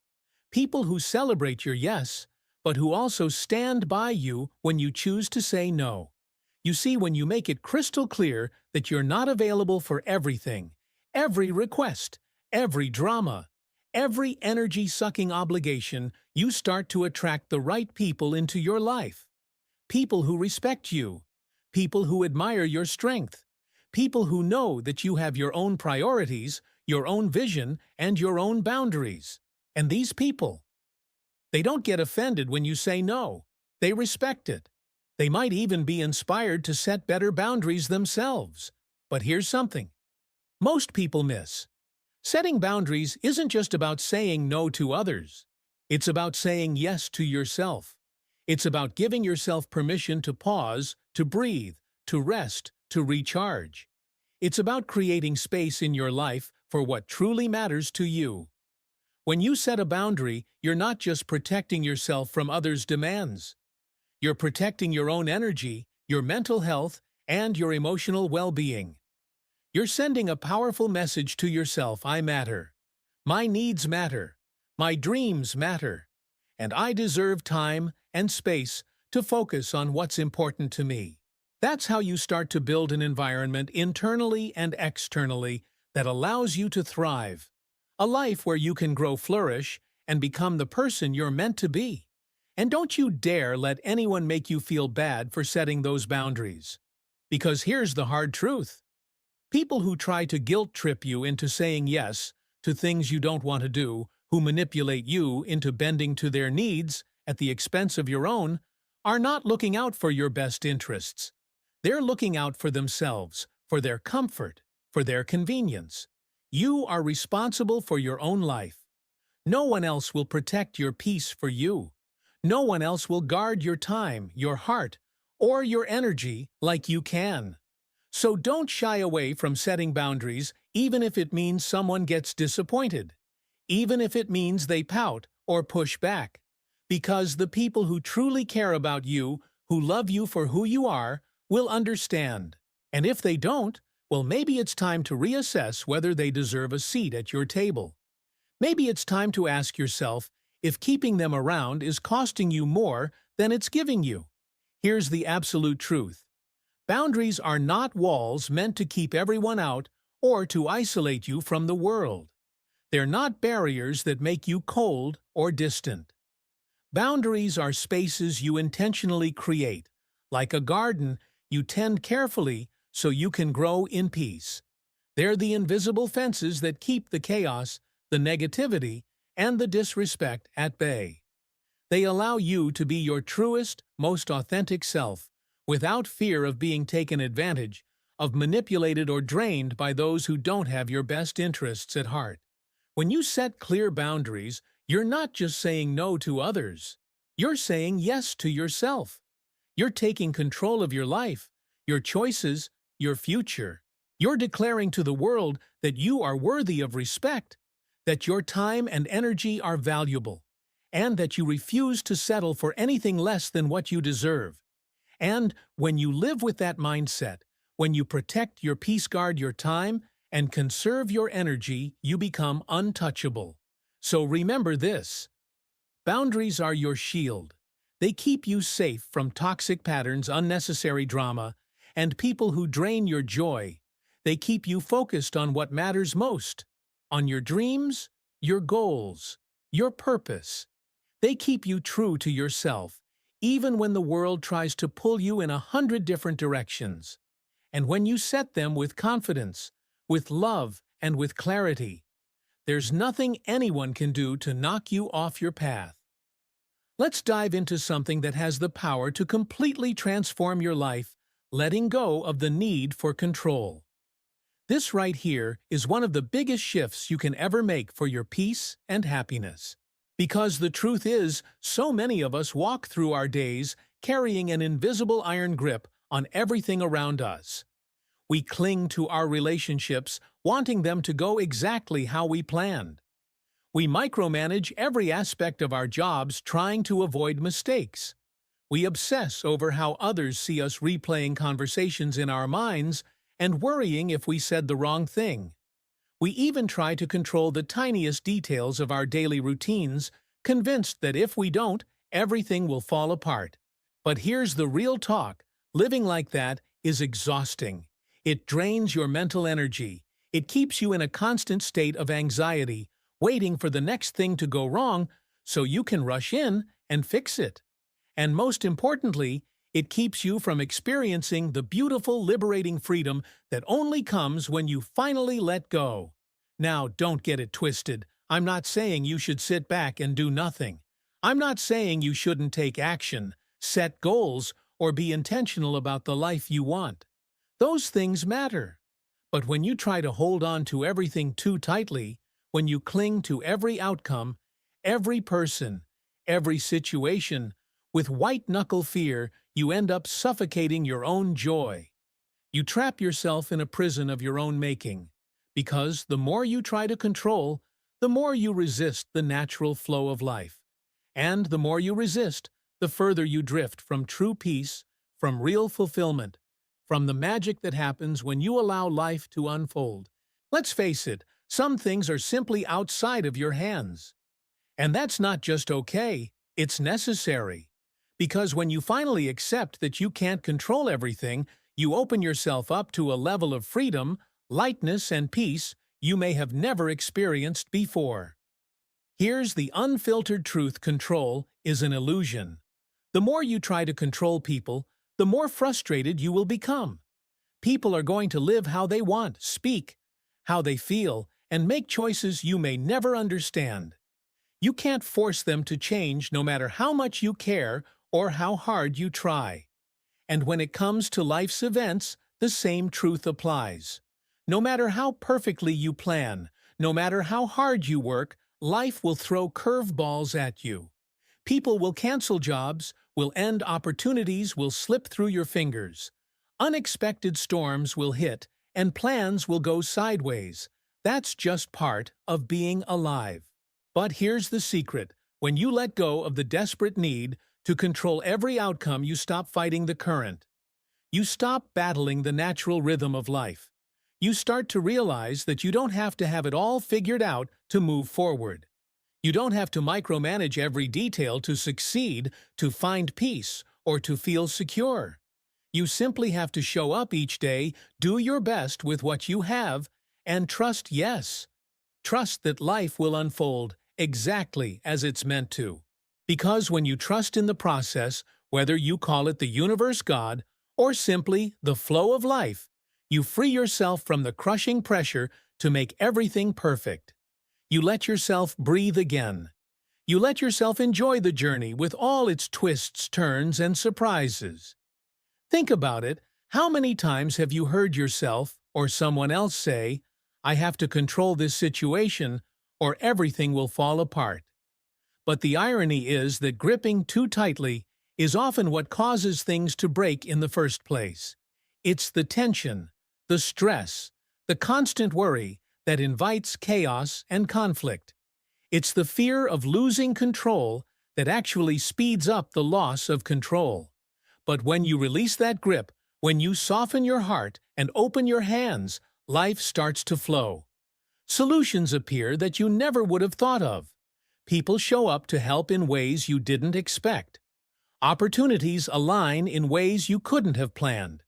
S1: People who celebrate your yes, but who also stand by you when you choose to say no. You see, when you make it crystal clear that you're not available for everything, every request, every drama, every energy-sucking obligation, you start to attract the right people into your life. People who respect you. People who admire your strength. People who know that you have your own priorities, your own vision, and your own boundaries. And these people, they don't get offended when you say no. They respect it. They might even be inspired to set better boundaries themselves. But here's something most people miss. Setting boundaries isn't just about saying no to others. It's about saying yes to yourself. It's about giving yourself permission to pause, to breathe, to rest, to recharge. It's about creating space in your life for what truly matters to you. When you set a boundary, you're not just protecting yourself from others' demands. You're protecting your own energy, your mental health, and your emotional well-being. You're sending a powerful message to yourself: I matter. My needs matter. My dreams matter. And I deserve time and space to focus on what's important to me. That's how you start to build an environment internally and externally that allows you to thrive. A life where you can grow, flourish, and become the person you're meant to be. And don't you dare let anyone make you feel bad for setting those boundaries. Because here's the hard truth. People who try to guilt-trip you into saying yes to things you don't want to do, who manipulate you into bending to their needs at the expense of your own, are not looking out for your best interests. They're looking out for themselves, for their comfort, for their convenience. You are responsible for your own life. No one else will protect your peace for you. No one else will guard your time, your heart, or your energy like you can. So don't shy away from setting boundaries, even if it means someone gets disappointed, even if it means they pout or push back. Because the people who truly care about you, who love you for who you are, will understand. And if they don't, well, maybe it's time to reassess whether they deserve a seat at your table. Maybe it's time to ask yourself if keeping them around is costing you more than it's giving you. Here's the absolute truth. Boundaries are not walls meant to keep everyone out or to isolate you from the world. They're not barriers that make you cold or distant. Boundaries are spaces you intentionally create. Like a garden, you tend carefully so you can grow in peace. They're the invisible fences that keep the chaos, the negativity, and the disrespect at bay. They allow you to be your truest, most authentic self, without fear of being taken advantage of, manipulated, or drained by those who don't have your best interests at heart. When you set clear boundaries, you're not just saying no to others. You're saying yes to yourself. You're taking control of your life, your choices, your future. You're declaring to the world that you are worthy of respect, that your time and energy are valuable, and that you refuse to settle for anything less than what you deserve. And when you live with that mindset, when you protect your peace, guard your time, and conserve your energy, you become untouchable. So remember this. Boundaries are your shield. They keep you safe from toxic patterns, unnecessary drama, and people who drain your joy. They keep you focused on what matters most, on your dreams, your goals, your purpose. They keep you true to yourself, even when the world tries to pull you in 100 different directions. And when you set them with confidence, with love, and with clarity, there's nothing anyone can do to knock you off your path. Let's dive into something that has the power to completely transform your life, letting go of the need for control. This right here is one of the biggest shifts you can ever make for your peace and happiness. Because the truth is, so many of us walk through our days carrying an invisible iron grip on everything around us. We cling to our relationships, wanting them to go exactly how we planned. We micromanage every aspect of our jobs, trying to avoid mistakes. We obsess over how others see us, replaying conversations in our minds and worrying if we said the wrong thing. We even try to control the tiniest details of our daily routines, convinced that if we don't, everything will fall apart. But here's the real talk. Living like that is exhausting. It drains your mental energy. It keeps you in a constant state of anxiety, waiting for the next thing to go wrong so you can rush in and fix it. And most importantly, it keeps you from experiencing the beautiful, liberating freedom that only comes when you finally let go. Now, don't get it twisted. I'm not saying you should sit back and do nothing. I'm not saying you shouldn't take action, set goals, or be intentional about the life you want. Those things matter. But when you try to hold on to everything too tightly, when you cling to every outcome, every person, every situation, with white-knuckle fear, you end up suffocating your own joy. You trap yourself in a prison of your own making, because the more you try to control, the more you resist the natural flow of life. And the more you resist, the further you drift from true peace, from real fulfillment, from the magic that happens when you allow life to unfold. Let's face it, some things are simply outside of your hands. And that's not just okay, it's necessary. Because when you finally accept that you can't control everything, you open yourself up to a level of freedom, lightness, and peace you may have never experienced before. Here's the unfiltered truth: control is an illusion. The more you try to control people, the more frustrated you will become. People are going to live how they want, speak how they feel, and make choices you may never understand. You can't force them to change, no matter how much you care or how hard you try. And when it comes to life's events, the same truth applies. No matter how perfectly you plan, no matter how hard you work, life will throw curveballs at you. People will cancel jobs, will end opportunities, will slip through your fingers. Unexpected storms will hit, and plans will go sideways. That's just part of being alive. But here's the secret. When you let go of the desperate need to control every outcome, you stop fighting the current. You stop battling the natural rhythm of life. You start to realize that you don't have to have it all figured out to move forward. You don't have to micromanage every detail to succeed, to find peace, or to feel secure. You simply have to show up each day, do your best with what you have, and trust, yes, trust that life will unfold exactly as it's meant to. Because when you trust in the process, whether you call it the universe, God, or simply the flow of life, you free yourself from the crushing pressure to make everything perfect. You let yourself breathe again. You let yourself enjoy the journey with all its twists, turns, and surprises. Think about it. How many times have you heard yourself or someone else say, "I have to control this situation or everything will fall apart"? But the irony is that gripping too tightly is often what causes things to break in the first place. It's the tension, the stress, the constant worry that invites chaos and conflict. It's the fear of losing control that actually speeds up the loss of control. But when you release that grip, when you soften your heart and open your hands, life starts to flow. Solutions appear that you never would have thought of. People show up to help in ways you didn't expect. Opportunities align in ways you couldn't have planned.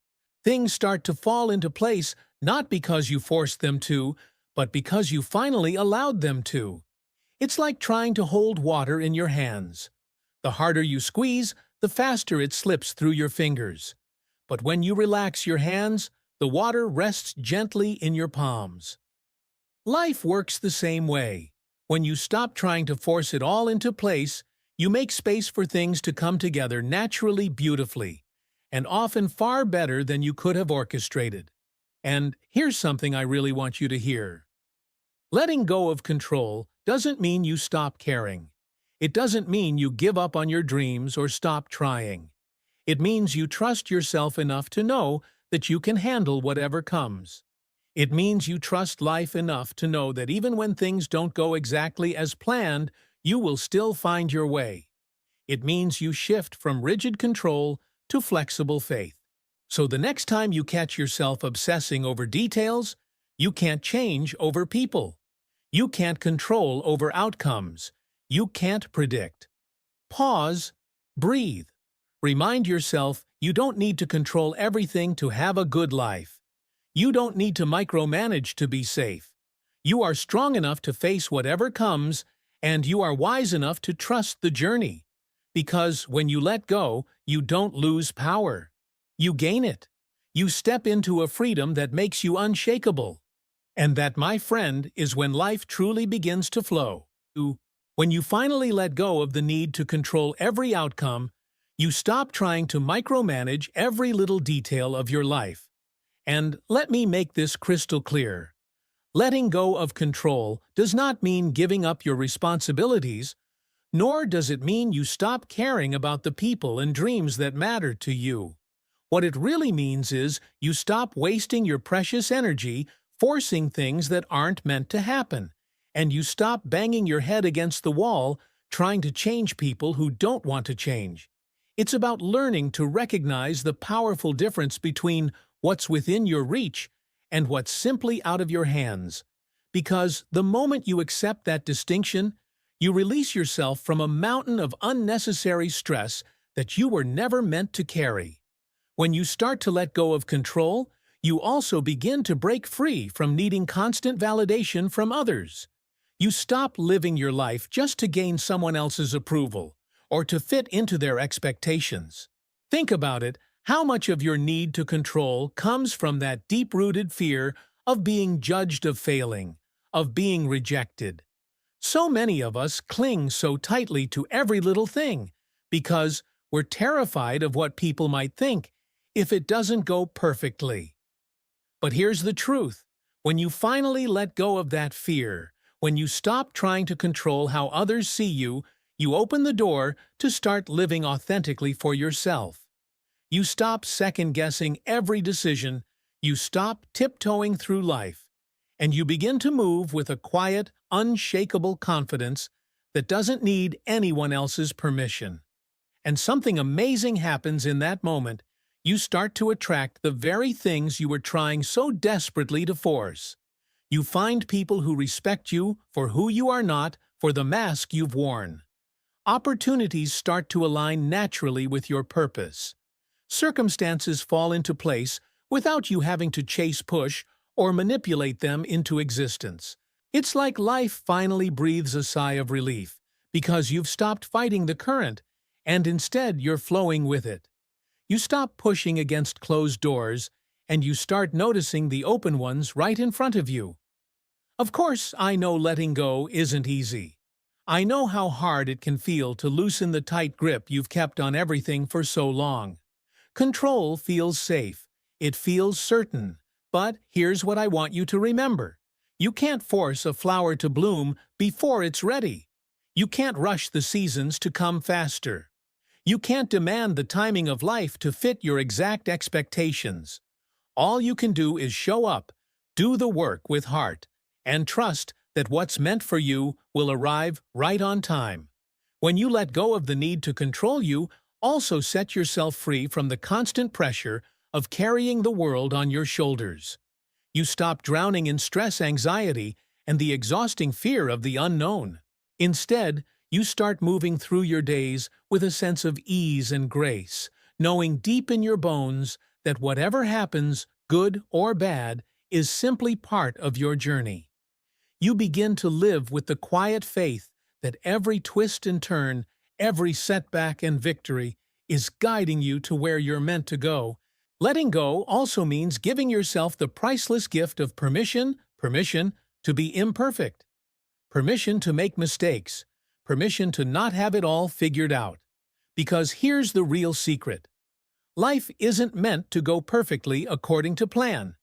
S1: Things start to fall into place not because you forced them to, but because you finally allowed them to. It's like trying to hold water in your hands. The harder you squeeze, the faster it slips through your fingers. But when you relax your hands, the water rests gently in your palms. Life works the same way. When you stop trying to force it all into place, you make space for things to come together naturally, beautifully, and often far better than you could have orchestrated. And here's something I really want you to hear. Letting go of control doesn't mean you stop caring. It doesn't mean you give up on your dreams or stop trying. It means you trust yourself enough to know that you can handle whatever comes. It means you trust life enough to know that even when things don't go exactly as planned, you will still find your way. It means you shift from rigid control to flexible faith. So the next time you catch yourself obsessing over details, you can't change over people. You can't control over outcomes. You can't predict. Pause, breathe. Remind yourself you don't need to control everything to have a good life. You don't need to micromanage to be safe. You are strong enough to face whatever comes, and you are wise enough to trust the journey. Because when you let go, you don't lose power. You gain it. You step into a freedom that makes you unshakable. And that, my friend, is when life truly begins to flow. When you finally let go of the need to control every outcome, you stop trying to micromanage every little detail of your life. And let me make this crystal clear. Letting go of control does not mean giving up your responsibilities, nor does it mean you stop caring about the people and dreams that matter to you. What it really means is you stop wasting your precious energy forcing things that aren't meant to happen, and you stop banging your head against the wall trying to change people who don't want to change. It's about learning to recognize the powerful difference between what's within your reach and what's simply out of your hands. Because the moment you accept that distinction, you release yourself from a mountain of unnecessary stress that you were never meant to carry. When you start to let go of control, you also begin to break free from needing constant validation from others. You stop living your life just to gain someone else's approval or to fit into their expectations. Think about it. How much of your need to control comes from that deep-rooted fear of being judged, of failing, of being rejected? So many of us cling so tightly to every little thing because we're terrified of what people might think if it doesn't go perfectly. But here's the truth. When you finally let go of that fear, when you stop trying to control how others see you, you open the door to start living authentically for yourself. You stop second-guessing every decision, you stop tiptoeing through life, and you begin to move with a quiet, unshakable confidence that doesn't need anyone else's permission. And something amazing happens in that moment. You start to attract the very things you were trying so desperately to force. You find people who respect you for who you are not, for the mask you've worn. Opportunities start to align naturally with your purpose. Circumstances fall into place without you having to push, or manipulate them into existence. It's like life finally breathes a sigh of relief, because you've stopped fighting the current, and instead you're flowing with it. You stop pushing against closed doors, and you start noticing the open ones right in front of you. Of course, I know letting go isn't easy. I know how hard it can feel to loosen the tight grip you've kept on everything for so long. Control feels safe. It feels certain. But here's what I want you to remember. You can't force a flower to bloom before it's ready. You can't rush the seasons to come faster. You can't demand the timing of life to fit your exact expectations. All you can do is show up, do the work with heart, and trust that what's meant for you will arrive right on time. When you let go of the need to control, you also set yourself free from the constant pressure of carrying the world on your shoulders. You stop drowning in stress, anxiety, and the exhausting fear of the unknown. Instead, you start moving through your days with a sense of ease and grace, knowing deep in your bones that whatever happens, good or bad, is simply part of your journey. You begin to live with the quiet faith that every twist and turn, every setback and victory is guiding you to where you're meant to go. Letting go also means giving yourself the priceless gift of permission to be imperfect, permission to make mistakes, permission to not have it all figured out. Because here's the real secret. Life isn't meant to go perfectly according to plan.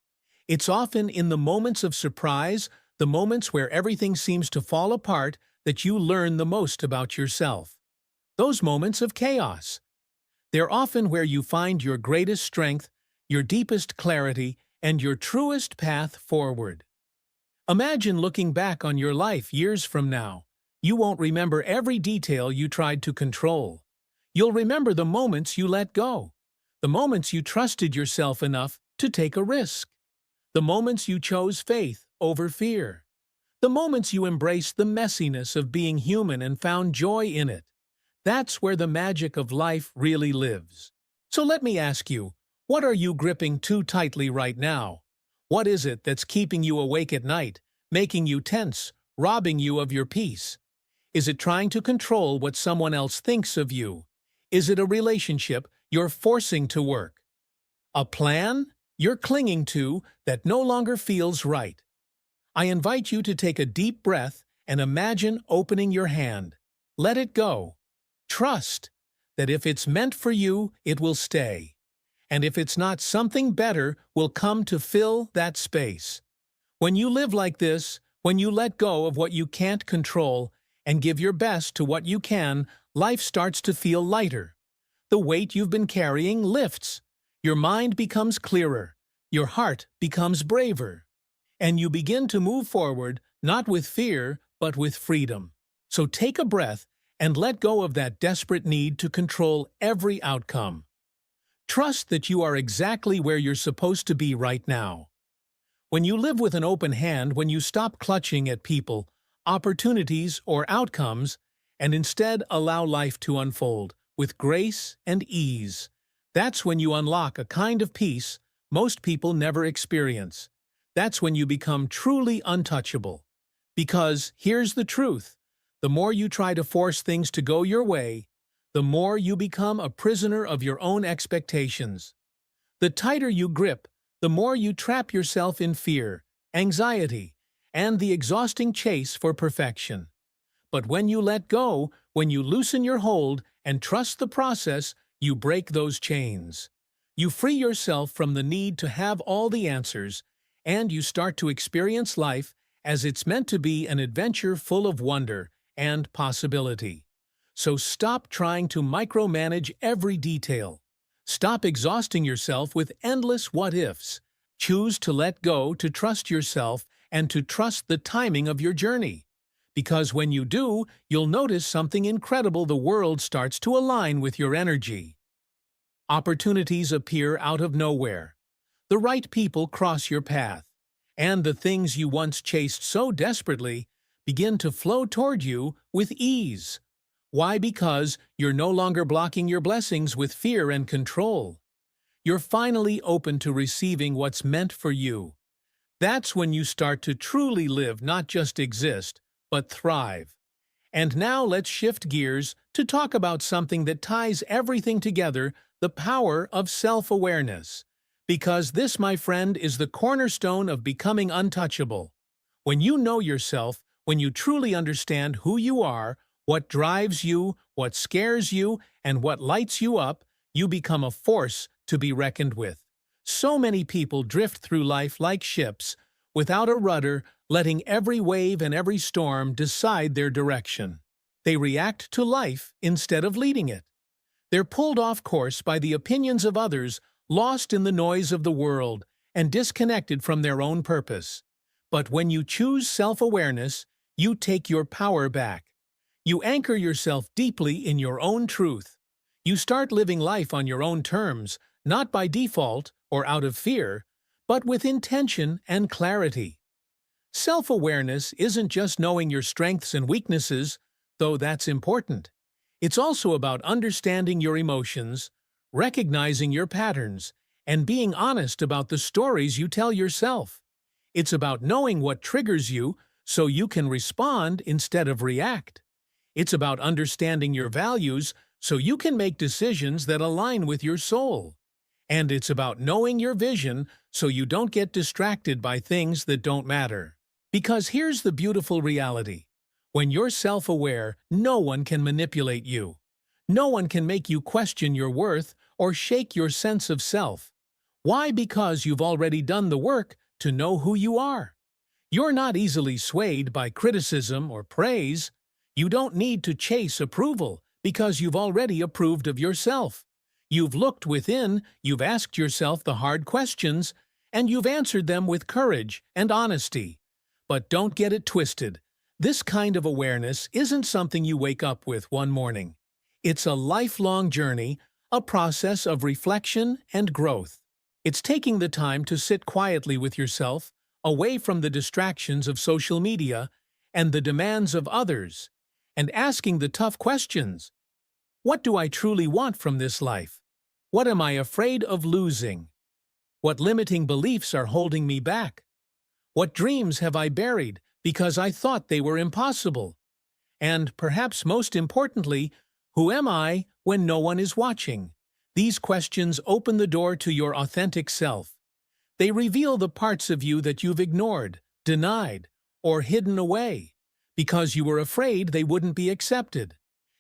S1: It's often in the moments of surprise, the moments where everything seems to fall apart, that you learn the most about yourself. Those moments of chaos. They're often where you find your greatest strength, your deepest clarity, and your truest path forward. Imagine looking back on your life years from now. You won't remember every detail you tried to control. You'll remember the moments you let go, the moments you trusted yourself enough to take a risk, the moments you chose faith over fear, the moments you embraced the messiness of being human and found joy in it. That's where the magic of life really lives. So let me ask you, what are you gripping too tightly right now? What is it that's keeping you awake at night, making you tense, robbing you of your peace? Is it trying to control what someone else thinks of you? Is it a relationship you're forcing to work? A plan you're clinging to that no longer feels right? I invite you to take a deep breath and imagine opening your hand. Let it go. Trust that if it's meant for you, it will stay. And if it's not, something better will come to fill that space. When you live like this, when you let go of what you can't control and give your best to what you can, life starts to feel lighter. The weight you've been carrying lifts. Your mind becomes clearer. Your heart becomes braver. And you begin to move forward, not with fear, but with freedom. So take a breath and let go of that desperate need to control every outcome. Trust that you are exactly where you're supposed to be right now. When you live with an open hand, when you stop clutching at people, opportunities, or outcomes, and instead allow life to unfold with grace and ease, that's when you unlock a kind of peace most people never experience. That's when you become truly untouchable. Because here's the truth. The more you try to force things to go your way, the more you become a prisoner of your own expectations. The tighter you grip, the more you trap yourself in fear, anxiety, and the exhausting chase for perfection. But when you let go, when you loosen your hold and trust the process, you break those chains. You free yourself from the need to have all the answers, and you start to experience life as it's meant to be, an adventure full of wonder and possibility. So stop trying to micromanage every detail. Stop exhausting yourself with endless what-ifs. Choose to let go, to trust yourself, and to trust the timing of your journey. Because when you do, you'll notice something incredible. The world starts to align with your energy. Opportunities appear out of nowhere. The right people cross your path. And the things you once chased so desperately begin to flow toward you with ease. Why? Because you're no longer blocking your blessings with fear and control. You're finally open to receiving what's meant for you. That's when you start to truly live, not just exist, but thrive. And now let's shift gears to talk about something that ties everything together: the power of self-awareness. Because this, my friend, is the cornerstone of becoming untouchable. When you know yourself, when you truly understand who you are, what drives you, what scares you, and what lights you up, you become a force to be reckoned with. So many people drift through life like ships, without a rudder, letting every wave and every storm decide their direction. They react to life instead of leading it. They're pulled off course by the opinions of others, lost in the noise of the world, and disconnected from their own purpose. But when you choose self-awareness, you take your power back. You anchor yourself deeply in your own truth. You start living life on your own terms, not by default or out of fear, but with intention and clarity. Self-awareness isn't just knowing your strengths and weaknesses, though that's important. It's also about understanding your emotions, recognizing your patterns, and being honest about the stories you tell yourself. It's about knowing what triggers you so you can respond instead of react. It's about understanding your values so you can make decisions that align with your soul. And it's about knowing your vision so you don't get distracted by things that don't matter. Because here's the beautiful reality. When you're self-aware, no one can manipulate you. No one can make you question your worth or shake your sense of self. Why? Because you've already done the work to know who you are. You're not easily swayed by criticism or praise. You don't need to chase approval because you've already approved of yourself. You've looked within, you've asked yourself the hard questions, and you've answered them with courage and honesty. But don't get it twisted. This kind of awareness isn't something you wake up with one morning. It's a lifelong journey, a process of reflection and growth. It's taking the time to sit quietly with yourself, away from the distractions of social media and the demands of others, and asking the tough questions. What do I truly want from this life? What am I afraid of losing? What limiting beliefs are holding me back? What dreams have I buried because I thought they were impossible? And perhaps most importantly, who am I when no one is watching? These questions open the door to your authentic self. They reveal the parts of you that you've ignored, denied, or hidden away, because you were afraid they wouldn't be accepted.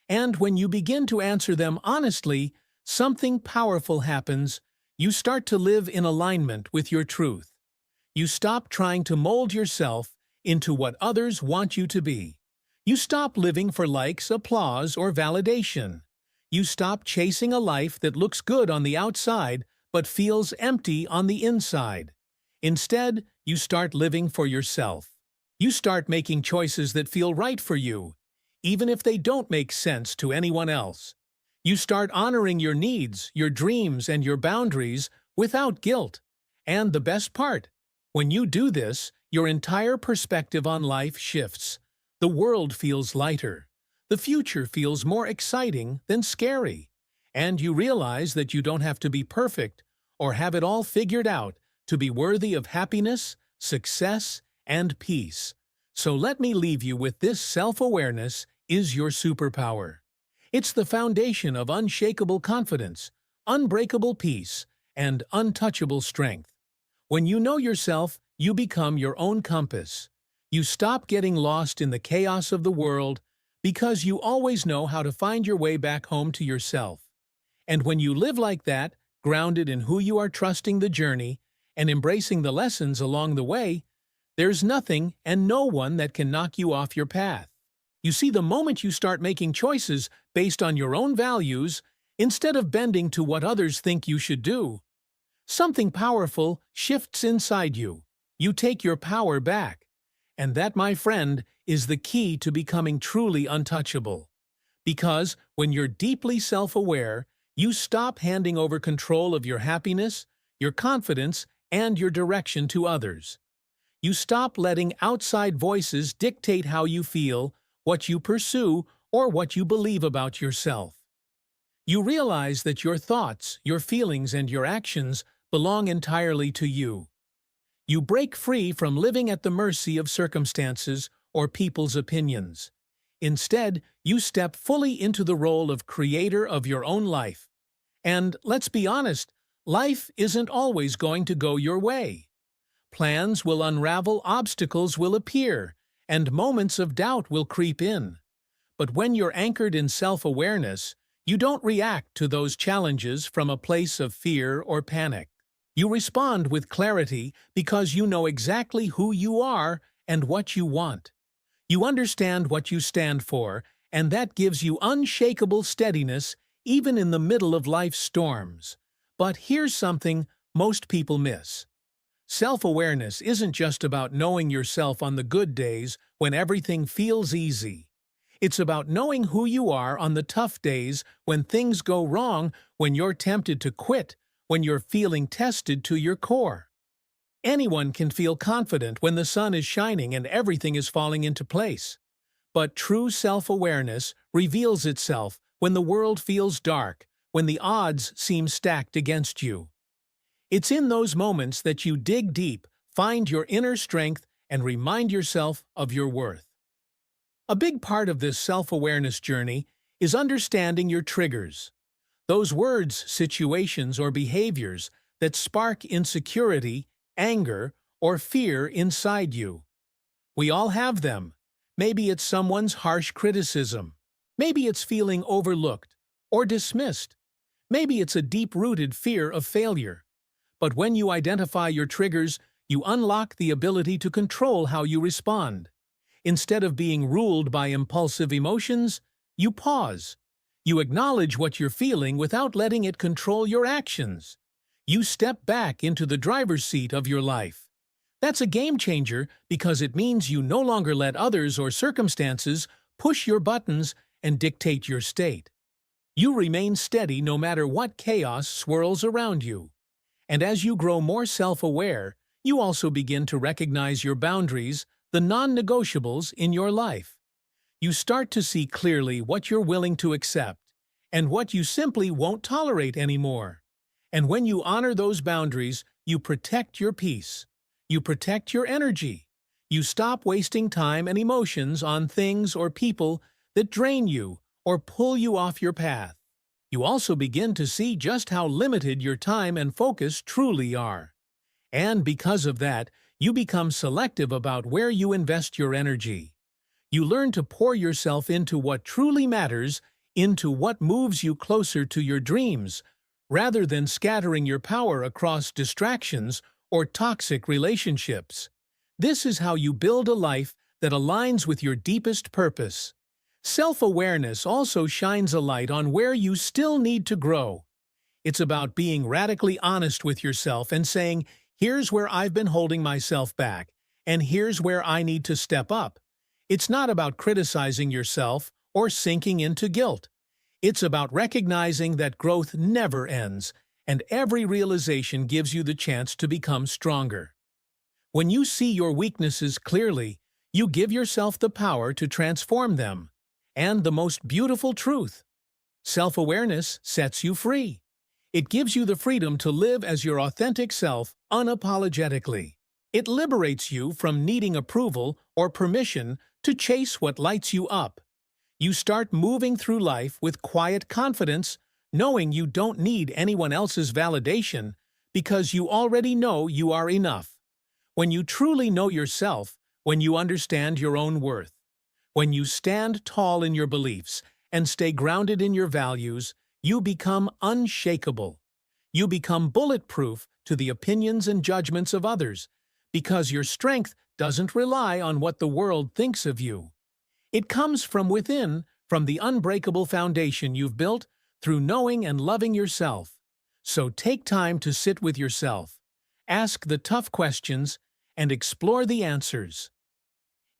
S1: And when you begin to answer them honestly, something powerful happens. You start to live in alignment with your truth. You stop trying to mold yourself into what others want you to be. You stop living for likes, applause, or validation. You stop chasing a life that looks good on the outside but feels empty on the inside. Instead, you start living for yourself. You start making choices that feel right for you, even if they don't make sense to anyone else. You start honoring your needs, your dreams, and your boundaries without guilt. And the best part, when you do this, your entire perspective on life shifts. The world feels lighter. The future feels more exciting than scary. And you realize that you don't have to be perfect or have it all figured out to be worthy of happiness, success, and peace. So let me leave you with this: self-awareness is your superpower. It's the foundation of unshakable confidence, unbreakable peace, and untouchable strength. When you know yourself, you become your own compass. You stop getting lost in the chaos of the world because you always know how to find your way back home to yourself. And when you live like that, grounded in who you are, trusting the journey, and embracing the lessons along the way, there's nothing and no one that can knock you off your path. You see, the moment you start making choices based on your own values, Instead of bending to what others think you should do, something powerful shifts inside you. You take your power back. And that, my friend, is the key to becoming truly untouchable. Because when you're deeply self-aware, you stop handing over control of your happiness, your confidence, and your direction to others. You stop letting outside voices dictate how you feel, what you pursue, or what you believe about yourself. You realize that your thoughts, your feelings, and your actions belong entirely to you. You break free from living at the mercy of circumstances or people's opinions. Instead, you step fully into the role of creator of your own life. And let's be honest, life isn't always going to go your way. Plans will unravel, obstacles will appear, and moments of doubt will creep in. But when you're anchored in self-awareness, you don't react to those challenges from a place of fear or panic. You respond with clarity because you know exactly who you are and what you want. You understand what you stand for, and that gives you unshakable steadiness even in the middle of life's storms. But here's something most people miss. Self-awareness isn't just about knowing yourself on the good days when everything feels easy. It's about knowing who you are on the tough days when things go wrong, when you're tempted to quit, when you're feeling tested to your core. Anyone can feel confident when the sun is shining and everything is falling into place. But true self-awareness reveals itself when the world feels dark, when the odds seem stacked against you. It's in those moments that you dig deep, find your inner strength, and remind yourself of your worth. A big part of this self-awareness journey is understanding your triggers. Those words, situations, or behaviors that spark insecurity, anger, or fear inside you. We all have them. Maybe it's someone's harsh criticism. Maybe it's feeling overlooked or dismissed. Maybe it's a deep-rooted fear of failure. But when you identify your triggers, you unlock the ability to control how you respond. Instead of being ruled by impulsive emotions, you pause. You acknowledge what you're feeling without letting it control your actions. You step back into the driver's seat of your life. That's a game changer because it means you no longer let others or circumstances push your buttons and dictate your state. You remain steady no matter what chaos swirls around you. And as you grow more self-aware, you also begin to recognize your boundaries, the non-negotiables in your life. You start to see clearly what you're willing to accept and what you simply won't tolerate anymore. And when you honor those boundaries, you protect your peace. You protect your energy. You stop wasting time and emotions on things or people that drain you or pull you off your path. You also begin to see just how limited your time and focus truly are. And because of that, you become selective about where you invest your energy. You learn to pour yourself into what truly matters, into what moves you closer to your dreams, rather than scattering your power across distractions or toxic relationships. This is how you build a life that aligns with your deepest purpose. Self-awareness also shines a light on where you still need to grow. It's about being radically honest with yourself and saying, here's where I've been holding myself back, and here's where I need to step up. It's not about criticizing yourself or sinking into guilt. It's about recognizing that growth never ends, and every realization gives you the chance to become stronger. When you see your weaknesses clearly, you give yourself the power to transform them. And the most beautiful truth: self-awareness sets you free. It gives you the freedom to live as your authentic self unapologetically. It liberates you from needing approval or permission to chase what lights you up. You start moving through life with quiet confidence, knowing you don't need anyone else's validation because you already know you are enough. When you truly know yourself, when you understand your own worth, when you stand tall in your beliefs and stay grounded in your values, you become unshakable. You become bulletproof to the opinions and judgments of others, because your strength doesn't rely on what the world thinks of you. It comes from within, from the unbreakable foundation you've built through knowing and loving yourself. So take time to sit with yourself, ask the tough questions, and explore the answers.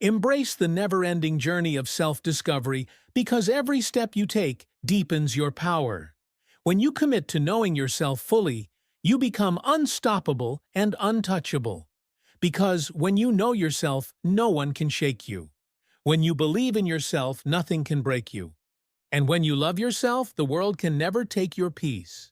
S1: Embrace the never-ending journey of self-discovery because every step you take deepens your power. When you commit to knowing yourself fully, you become unstoppable and untouchable. Because when you know yourself, no one can shake you. When you believe in yourself, nothing can break you. And when you love yourself, the world can never take your peace.